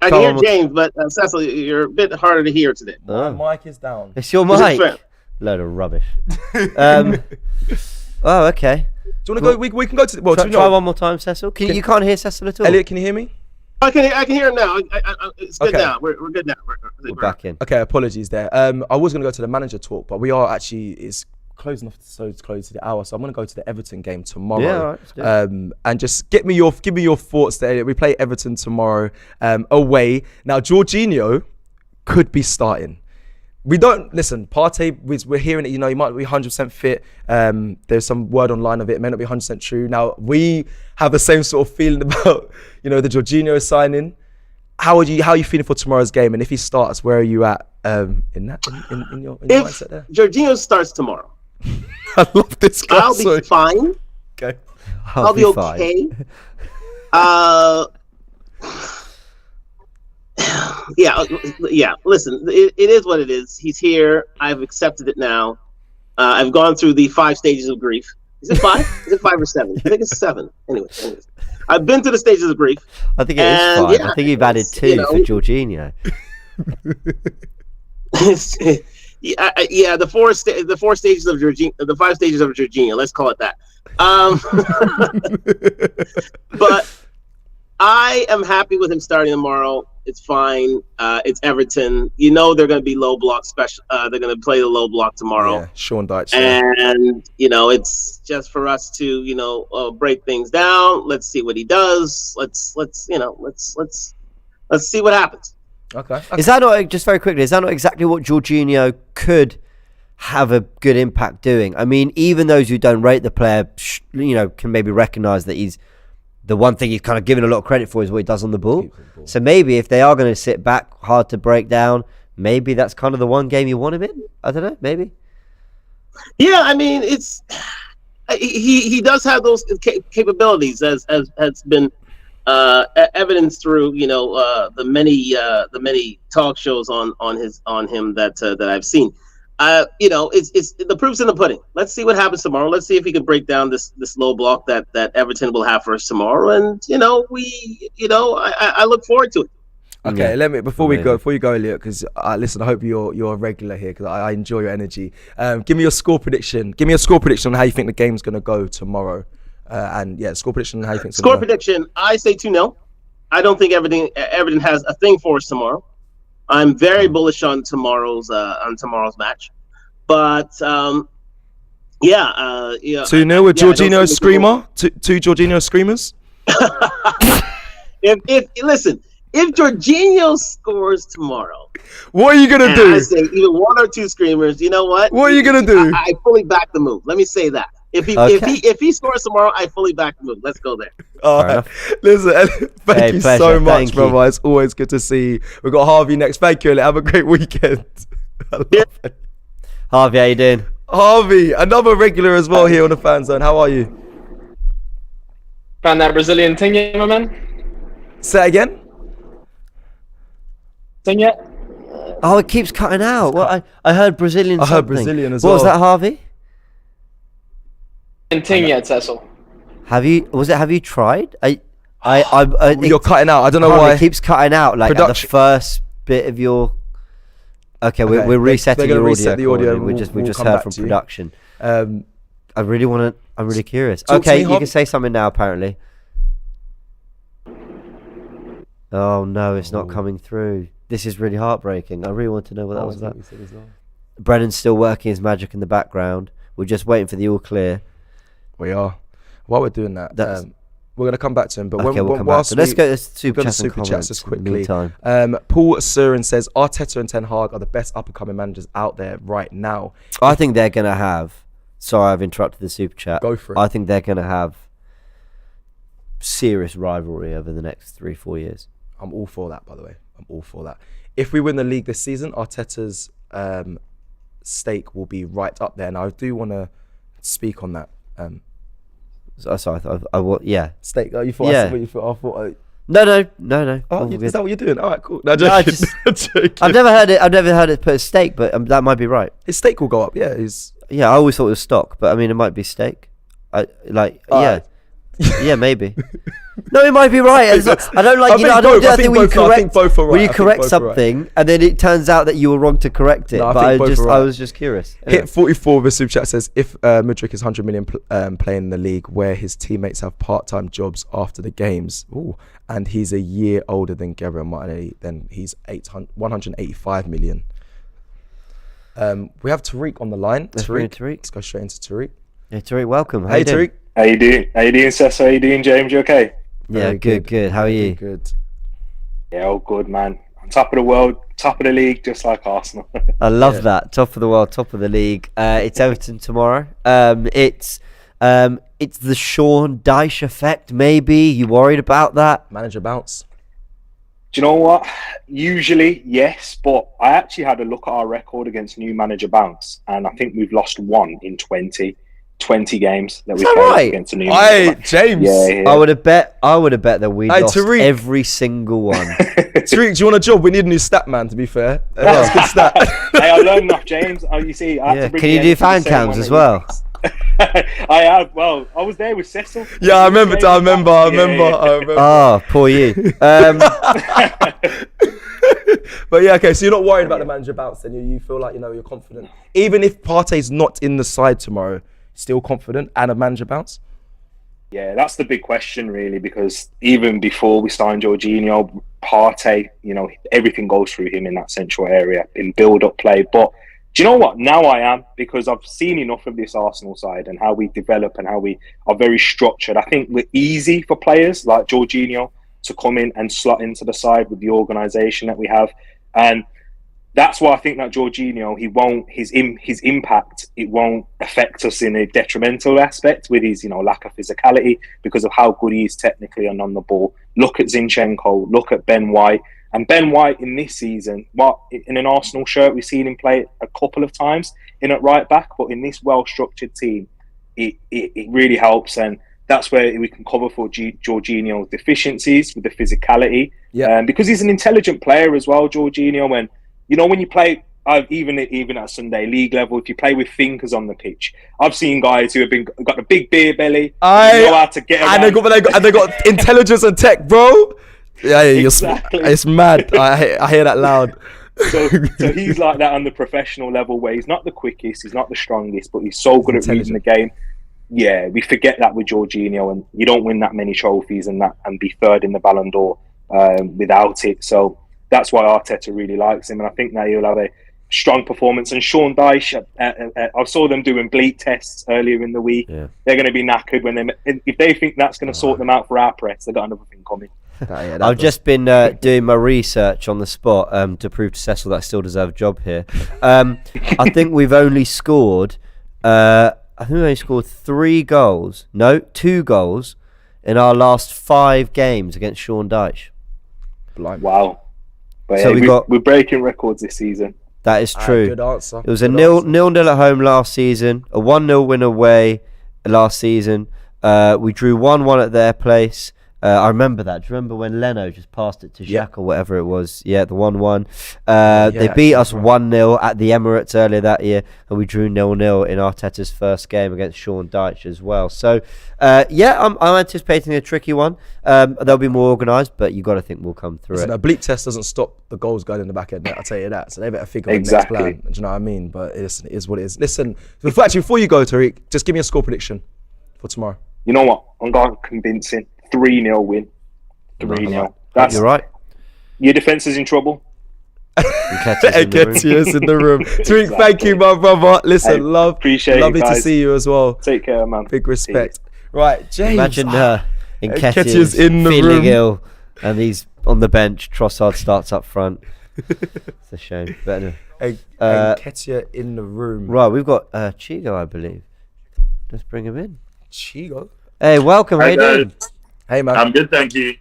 Speaker 7: I can hear James, but Cecil, you're a bit harder to hear today.
Speaker 1: My mic is down.
Speaker 2: It's your mic. Load of rubbish. Oh, okay.
Speaker 1: Do you want to go? We can go to. Well,
Speaker 2: try one more time, Cecil. You can't hear Cecil at all.
Speaker 1: Elliot, can you hear me?
Speaker 7: I can hear him now. It's good now. We're good now.
Speaker 2: We're back in.
Speaker 1: Okay, apologies there. I was going to go to the manager talk, but we are actually it's closing off, so it's close to the hour. So I'm going to go to the Everton game tomorrow.
Speaker 2: Yeah, all right, let's do it.
Speaker 1: And just give me your thoughts there. We play Everton tomorrow away. Now Jorginho could be starting. We don't listen. Partey, we're hearing it. You know, he might be 100% fit. There's some word online of it. It may not be 100% true. Now we have the same sort of feeling about the Jorginho signing. How are you feeling for tomorrow's game? And if he starts, where are you at in your mindset there?
Speaker 7: Jorginho starts tomorrow,
Speaker 1: I love this guy.
Speaker 7: I'll be fine.
Speaker 1: Okay.
Speaker 7: I'll be okay. Yeah. Listen, it is what it is. He's here. I've accepted it now. I've gone through the 5 stages of grief. Is it 5? Is it 5 or 7? I think it's 7. Anyways, I've been through the stages of grief.
Speaker 2: I think it is 5. I think you've added 2 for Jorginho.
Speaker 7: The 4 stages of Jorginho, the 5 stages of Jorginho. Let's call it that. But I am happy with him starting tomorrow. It's fine. It's Everton. They're going to be low block special. They're going to play the low block tomorrow.
Speaker 1: Yeah, Sean Dyche.
Speaker 7: And it's just for us to break things down. Let's see what he does. Let's see what happens.
Speaker 1: Okay.
Speaker 2: Is that not, just very quickly, is that not exactly what Jorginho could have a good impact doing? I mean, even those who don't rate the player, can maybe recognise that he's the one thing he's kind of given a lot of credit for is what he does on the ball. So maybe if they are going to sit back, hard to break down, maybe that's kind of the one game you want him in. I don't know, maybe.
Speaker 7: Yeah, I mean, it's he does have those capabilities as has been evidenced through the many talk shows on him that I've seen. It's the proof's in the pudding. Let's see what happens tomorrow. Let's see if he can break down this low block that Everton will have for us tomorrow. And I look forward to it.
Speaker 1: Okay, let me before you go, Elliot, because listen, I hope you're a regular here because I enjoy your energy. Give me your score prediction. Give me a score prediction on how you think the game's gonna go tomorrow. Score prediction on how you think.
Speaker 7: Score prediction. I say 2-0. I don't think Everton has a thing for us tomorrow. I'm very bullish on tomorrow's match, but 2-0
Speaker 1: with Jorginho screamer. Two Jorginho screamers.
Speaker 7: If Jorginho scores tomorh,
Speaker 1: what are you gonna do?
Speaker 7: I say either 1 or 2 screamers. You know what?
Speaker 1: What are you gonna do?
Speaker 7: I fully back the move. Let me say that. If he scores tomorrow, I fully back the move. Let's go there.
Speaker 1: All right. Listen, thank you so much, brother. It's always good to see you. We've got Harvey next. Thank you. Have a great weekend. I love it.
Speaker 2: Harvey, how you doing?
Speaker 1: Harvey, another regular as well here on the Fan Zone. How are you?
Speaker 5: Found that Brazilian thing yet, my man?
Speaker 1: Say it again?
Speaker 5: Thing yet?
Speaker 2: Oh, it keeps cutting out. Well, I heard Brazilian something.
Speaker 1: I heard Brazilian as well.
Speaker 2: What was that, Harvey?
Speaker 5: Thing yet, Cecil?
Speaker 2: Have you tried?
Speaker 1: You're cutting out. I don't know why.
Speaker 2: It keeps cutting out. Like at the first bit of your. Okay, we're resetting your
Speaker 1: reset the audio.
Speaker 2: We just heard from production. I'm really curious. Okay, you can say something now. Apparently. Oh no, it's not coming through. This is really heartbreaking. I really want to know what that was about. Brennan's still working his magic in the background. We're just waiting for the all clear.
Speaker 1: We are. While we're doing that, we're going to come back to him. But
Speaker 2: let's go to super chats
Speaker 1: just quickly.
Speaker 2: Paul
Speaker 1: Surin says Arteta and Ten Hag are the best up-and-coming managers out there right now.
Speaker 2: I think they're going to have. Sorry, I've interrupted the super chat.
Speaker 1: Go for it.
Speaker 2: I think they're going to have serious rivalry over the next 3-4 years.
Speaker 1: I'm all for that, by the way. I'm all for that. If we win the league this season, Arteta's stake will be right up there. And I do want to speak on that.
Speaker 2: Sorry, yeah.
Speaker 1: Stake. Oh, you thought?
Speaker 2: Yeah.
Speaker 1: I thought.
Speaker 2: No.
Speaker 1: Oh, is that what you're doing? All right, cool. No,
Speaker 2: No,
Speaker 1: I'm joking.
Speaker 2: I've never heard it put as stake, but that might be right.
Speaker 1: His stake will go up. Yeah,
Speaker 2: Yeah, I always thought it was stock, but I mean, it might be stake. Yeah, maybe. No, it might be right. I don't like. I don't do that thing where you correct. When you correct something, and then it turns out that you were wrong to correct it.
Speaker 1: No,
Speaker 2: I was just curious.
Speaker 1: Hit 44 with a super chat says, if Mudryk is 100 million playing in the league where his teammates have part-time jobs after the games, and he's a year older than Gabriel Martinelli, then he's 185 million. We have Tariq on the line. Tariq. Let's go straight into Tariq.
Speaker 2: Yeah, Tariq, welcome.
Speaker 1: Hey, Tariq.
Speaker 3: How you doing? Cess? How you doing, James? You okay?
Speaker 2: Yeah, good. How are you?
Speaker 1: Good.
Speaker 3: Yeah, all good, man. On top of the world, top of the league, just like Arsenal.
Speaker 2: I love that. Top of the world, top of the league. It's Everton tomorrow. It's the Sean Dyche effect, maybe. You worried about that?
Speaker 1: Manager bounce.
Speaker 3: Do you know what? Usually, yes, but I actually had a look at our record against new manager bounce, and I think we've lost 1 in 20 games that we played against a new manager.
Speaker 1: James.
Speaker 3: Yeah.
Speaker 2: I would have bet that we lost
Speaker 1: Tariq.
Speaker 2: every single one.
Speaker 1: Tariq, do you want a job? We need a new stat man, to be fair. That's good stat.
Speaker 3: Hey, I learned enough, James. You see, I had to bring
Speaker 2: Can you do fan cams as well?
Speaker 3: I have. Well, I was there with Cecil.
Speaker 1: Yeah, I remember.
Speaker 2: Oh, poor you.
Speaker 1: But yeah, okay. So you're not worried about the manager bounce, then you feel like you're confident, even if Partey's not in the side tomorrow. Still confident and a manager bounce?
Speaker 3: Yeah, that's the big question, really, because even before we signed Jorginho, Partey, everything goes through him in that central area in build-up play. But do you know what? Now I am, because I've seen enough of this Arsenal side and how we develop and how we are very structured. I think we're easy for players like Jorginho to come in and slot into the side with the organisation that we have. And that's why I think that Jorginho, his impact, it won't affect us in a detrimental aspect with his, lack of physicality, because of how good he is technically and on the ball. Look at Zinchenko, look at Ben White. And Ben White in this season, in an Arsenal shirt, we've seen him play a couple of times in at right back, but in this well-structured team, it really helps. And that's where we can cover for Jorginho's deficiencies with the physicality. Yeah. Because he's an intelligent player as well, Jorginho, and when you play, even at Sunday league level, if you play with thinkers on the pitch, I've seen guys who have got a big beer belly, know how to get around.
Speaker 1: And they got intelligence and tech, bro. Yeah,
Speaker 3: exactly.
Speaker 1: It's mad. I hear that loud.
Speaker 3: So he's like that on the professional level, where he's not the quickest, he's not the strongest, but he's so good at reading the game. Yeah, we forget that with Jorginho, and you don't win that many trophies and be third in the Ballon d'Or without it. So that's why Arteta really likes him, and I think that he'll have a strong performance. And Sean Dyche, I saw them doing bleep tests earlier in the week. Yeah. They're going to be knackered if they think that's going to sort them out for our press. They've got another thing coming.
Speaker 2: I've just been doing my research on the spot to prove to Cecil that I still deserve a job here. I think we've only scored 2 goals in our last 5 games against Sean Dyche.
Speaker 3: Wow. But
Speaker 2: so
Speaker 3: we're breaking records this season.
Speaker 2: That is true.
Speaker 1: Good answer.
Speaker 2: It was a 0-0 at home last season, a 1-0 win away last season. We drew 1-1 at their place. I remember that. Do you remember when Leno just passed it to Xhaka or whatever it was? Yeah, the 1-1. They beat us 1-0 at the Emirates earlier that year, and we drew 0-0 in Arteta's first game against Sean Dyche as well. So, I'm anticipating a tricky one. They'll be more organised, but you got to think we'll come through it.
Speaker 1: A bleep test doesn't stop the goals going in the back end net, I'll tell you that. So they better figure out the next plan. Do you know what I mean? But it is what it is. Listen, before you go, Tariq, just give me a score prediction for tomorrow.
Speaker 3: You know what? I'm going convincing. 3-0 win. 3-0.
Speaker 2: You're right.
Speaker 3: Your defence is in trouble.
Speaker 1: Nketiah's in the room. Tariq, thank you, my brother. Listen, lovely to see you as well.
Speaker 3: Take care, man.
Speaker 1: Big respect. Right, James.
Speaker 2: Imagine Nketiah's in the feeling room. Ill, and he's on the bench. Trossard starts up front. It's a shame.
Speaker 1: Nketiah in the room.
Speaker 2: Right, we've got Chigo, I believe. Let's bring him in.
Speaker 1: Chigo.
Speaker 2: Hey, welcome. How you doing?
Speaker 1: Hey, man.
Speaker 8: I'm good, thank you.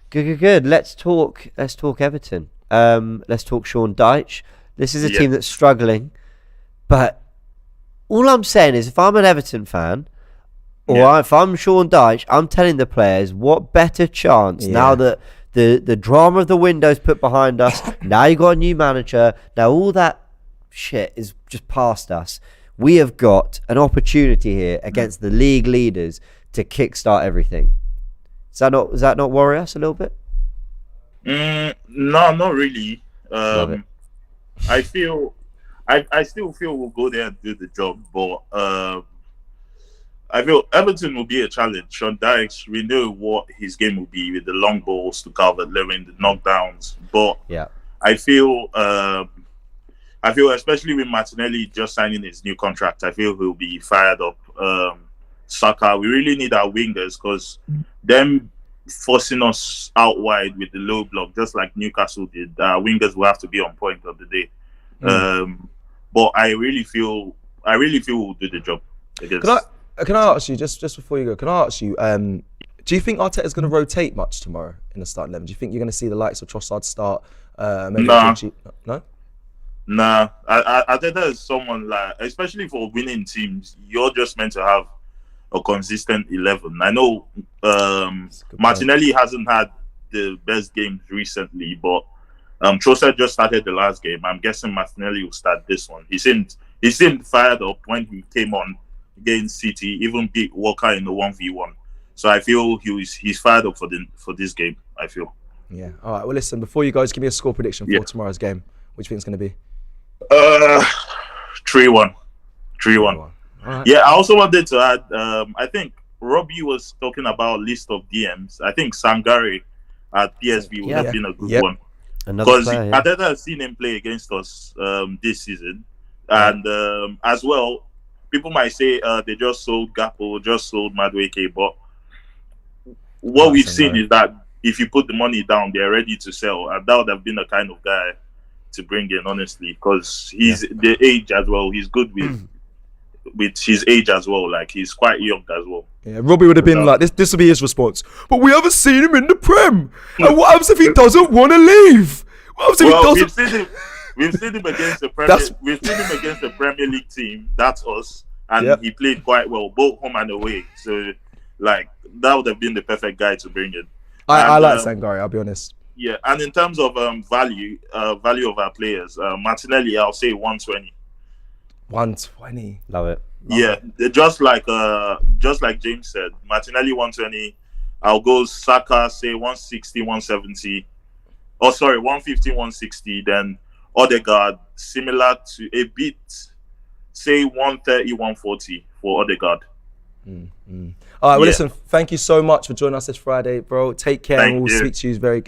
Speaker 2: Good. Let's talk Everton. Let's talk Sean Dyche. This is a team that's struggling, but all I'm saying is, if I'm an Everton fan, or if I'm Sean Dyche, I'm telling the players, what better chance now that the drama of the window's put behind us. Now you got a new manager. Now all that shit is just past us. We have got an opportunity here against the league leaders to kickstart everything. Does that not worry us a little bit?
Speaker 8: No, not really. I still feel we'll go there and do the job, but I feel Everton will be a challenge. Sean Dyche, we know what his game will be with the long balls to Calvert-Lewin, the knockdowns. But I feel especially with Martinelli just signing his new contract, I feel he'll be fired up. Saka, we really need our wingers, because them forcing us out wide with the low block, just like Newcastle did, our wingers will have to be on point of the day. But I really feel we'll do the job.
Speaker 1: Can I ask you, just before you go, can I ask you, do you think Arteta's going to rotate much tomorrow in the starting 11? Do you think you're going to see the likes of Trossard start? No?
Speaker 8: Nah. Arteta is someone like, especially for winning teams, you're just meant to have a consistent 11. I know Martinelli hasn't had the best games recently, but Trossard just started the last game. I'm guessing Martinelli will start this one. He seemed fired up when he came on against City, even beat Walker in the 1v1. So I feel he's fired up for this game, I feel.
Speaker 1: Yeah. All right. Well, listen, before you guys give me a score prediction for tomorrow's game, which do you think it's going to be?
Speaker 8: 3-1. 3-1. Right. Yeah, I also wanted to add, I think Robbie was talking about list of DMs. I think Sangare at PSV would have been a good one. Because Arteta has seen him play against us this season. And as well, people might say they just sold Gakpo, just sold Madueke, but what we've seen is that if you put the money down, they're ready to sell. And that would have been the kind of guy to bring in, honestly, because he's the age as well. He's good with his age as well. Like, he's quite young as well.
Speaker 1: Yeah, Robbie would have been like, this will be his response. But we haven't seen him in the Prem. And what happens if he doesn't want to leave? What happens if he doesn't?
Speaker 8: We've seen him against the Premier League team. That's us. And he played quite well, both home and away. So, like, that would have been the perfect guy to bring in.
Speaker 1: I like Sangare, I'll be honest.
Speaker 8: Yeah, and in terms of value of our players, Martinelli, I'll say 120.
Speaker 1: 120.
Speaker 2: Love it.
Speaker 8: Yeah, just like James said, Martinelli 120. I'll go Saka, say 160, 170. Oh, sorry, 150, 160. Then Odegaard, similar to a bit, say 130, 140 for Odegaard.
Speaker 1: All right, well, listen, thank you so much for joining us this Friday, bro. Take care, and we'll speak to you very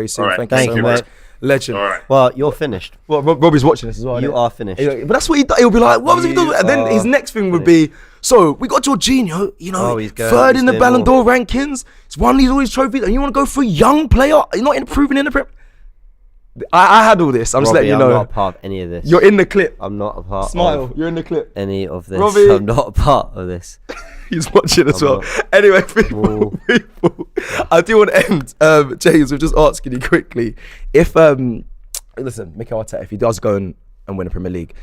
Speaker 1: soon.
Speaker 8: Right.
Speaker 1: Thank you so much.
Speaker 2: Mate.
Speaker 1: Legend.
Speaker 8: All right.
Speaker 2: Well, you're finished.
Speaker 1: Well, Robbie's watching this as well.
Speaker 2: You are finished.
Speaker 1: But that's what he'll be like, what was he doing? And then his next thing would be, so we got Jorginho, third in the Ballon d'Or rankings. He's won all these trophies, and you want to go for a young player? You're not improving in the Prem. I had all this. I'm just letting you know.
Speaker 2: I'm not a part of any of this.
Speaker 1: You're in the clip.
Speaker 2: I'm not a part
Speaker 1: of you're in the clip.
Speaker 2: Any of this.
Speaker 1: Robbie.
Speaker 2: I'm not a part of this.
Speaker 1: He's watching as well. Anyway, people, I do want to end, James, with just asking you quickly, if, listen, Mikel Arteta, if he does go and win a Premier League,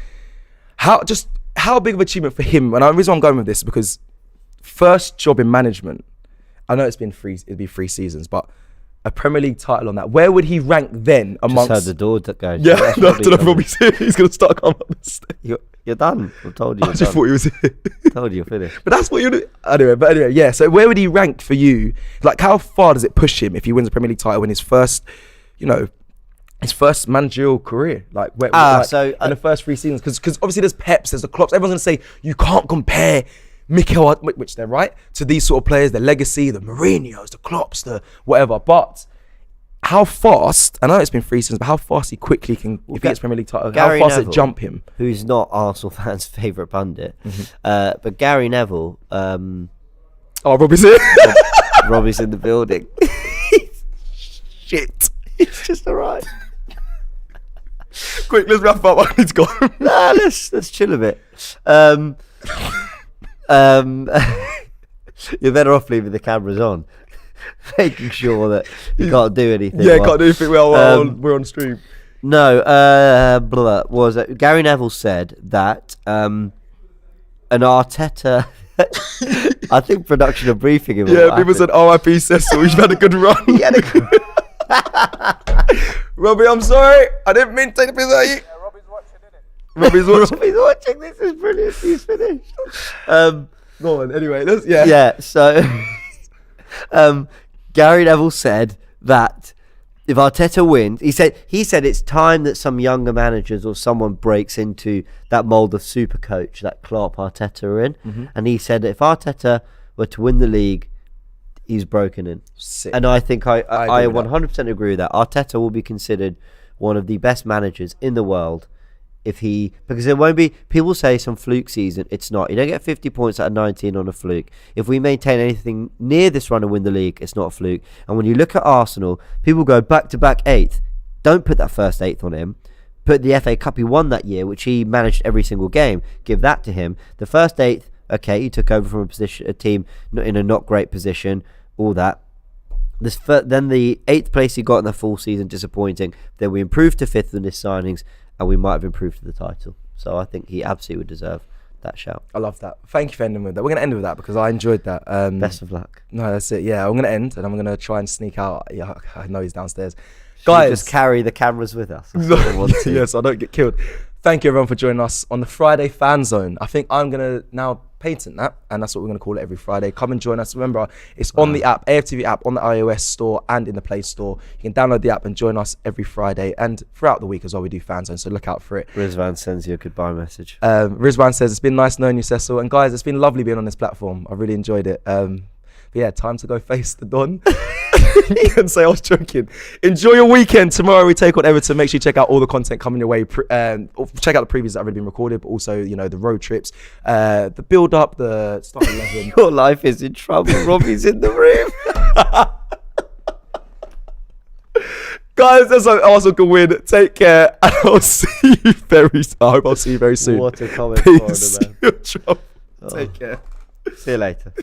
Speaker 1: how big of an achievement for him, and the reason I'm going with this is because first job in management, I know it'd be 3 seasons, but a Premier League title on that, where would he rank then amongst...
Speaker 2: Just had the door that goes.
Speaker 1: Yeah, no, I don't know if Robbie's here. He's going to start coming up the stage.
Speaker 2: You're done. I told you.
Speaker 1: I just thought he was here.
Speaker 2: I told you you're finished.
Speaker 1: But that's what you're doing. Anyway, yeah. So where would he rank for you? Like, how far does it push him if he wins a Premier League title in his first, his first managerial career? Like, in the first 3 seasons? Because obviously there's Peps, there's the Klopps. Everyone's going to say, you can't compare Mikel, which they're right, to these sort of players, the legacy, the Mourinhos, the Klopps, the whatever. But how fast, I know it's been 3 seasons, but how fast he quickly can, if he gets Premier League title, how fast it jump him?
Speaker 2: Who's not Arsenal fans' favourite pundit, but Gary Neville.
Speaker 1: Robbie's here.
Speaker 2: Robbie's in the building.
Speaker 1: Shit.
Speaker 2: He's just alright.
Speaker 1: Quick, let's wrap up. I need to go.
Speaker 2: Nah, let's chill a bit. You're better off leaving the cameras on. making sure that he can't do anything.
Speaker 1: Yeah, can't do anything well we're on stream.
Speaker 2: No, was it? Gary Neville said that an Arteta. I think production are briefing him.
Speaker 1: Yeah, people said RIP Cecil. You've had a good run. He had a good Robbie, I'm sorry. I didn't mean to take the piss out of you. Yeah, Robbie's watching. This is brilliant. He's finished. Go on. Anyway,
Speaker 2: Yeah. So, Gary Neville said that if Arteta wins, he said it's time that some younger managers or someone breaks into that mold of super coach that Klopp, Arteta are in. Mm-hmm. And he said that if Arteta were to win the league, he's broken in. Sick. And I think I 100% agree with that. Arteta will be considered one of the best managers in the world because there won't be, people say some fluke season. It's not. You don't get 50 points out of 19 on a fluke. If we maintain anything near this run and win the league, it's not a fluke. And when you look at Arsenal, people go back-to-back 8th. Don't put that first 8th on him. Put the FA Cup he won that year, which he managed every single game. Give that to him. The first 8th, okay, he took over from a team in a not great position, all that. Then the 8th place he got in the full season, disappointing. Then we improved to 5th in his signings, and we might have improved to the title. So I think he absolutely would deserve that shout.
Speaker 1: I love that. Thank you for ending with that. We're going to end with that because I enjoyed that.
Speaker 2: Best of luck.
Speaker 1: No, that's it. Yeah, I'm going to end and I'm going to try and sneak out. Yeah, I know he's downstairs.
Speaker 2: Guys, just carry the cameras with us.
Speaker 1: Yes, I don't get killed. Thank you everyone for joining us on the Friday Fan Zone. I think I'm going to now patent that, and that's what we're going to call it every Friday. Come and join us. Remember, it's on the app, AFTV app, on the iOS store and in the Play Store. You can download the app and join us every Friday and throughout the week as well. We do Fan Zone, so look out for it.
Speaker 2: Rizwan sends you a goodbye message.
Speaker 1: Rizwan says, it's been nice knowing you, Cecil. And guys, it's been lovely being on this platform. I really enjoyed it. But yeah, time to go face the Don. You can say I was joking. Enjoy your weekend. Tomorrow we take on Everton. Make sure you check out all the content coming your way. Check out the previews that have already been recorded, but also, you know, the road trips, the build up, the start 11.
Speaker 2: Your life is in trouble. Robbie's in the room.
Speaker 1: Guys, that's an Arsenal can win. Take care, and I'll see you very soon. I hope I'll see you very soon.
Speaker 2: What a comment.
Speaker 1: Peace. Take care.
Speaker 2: See you later.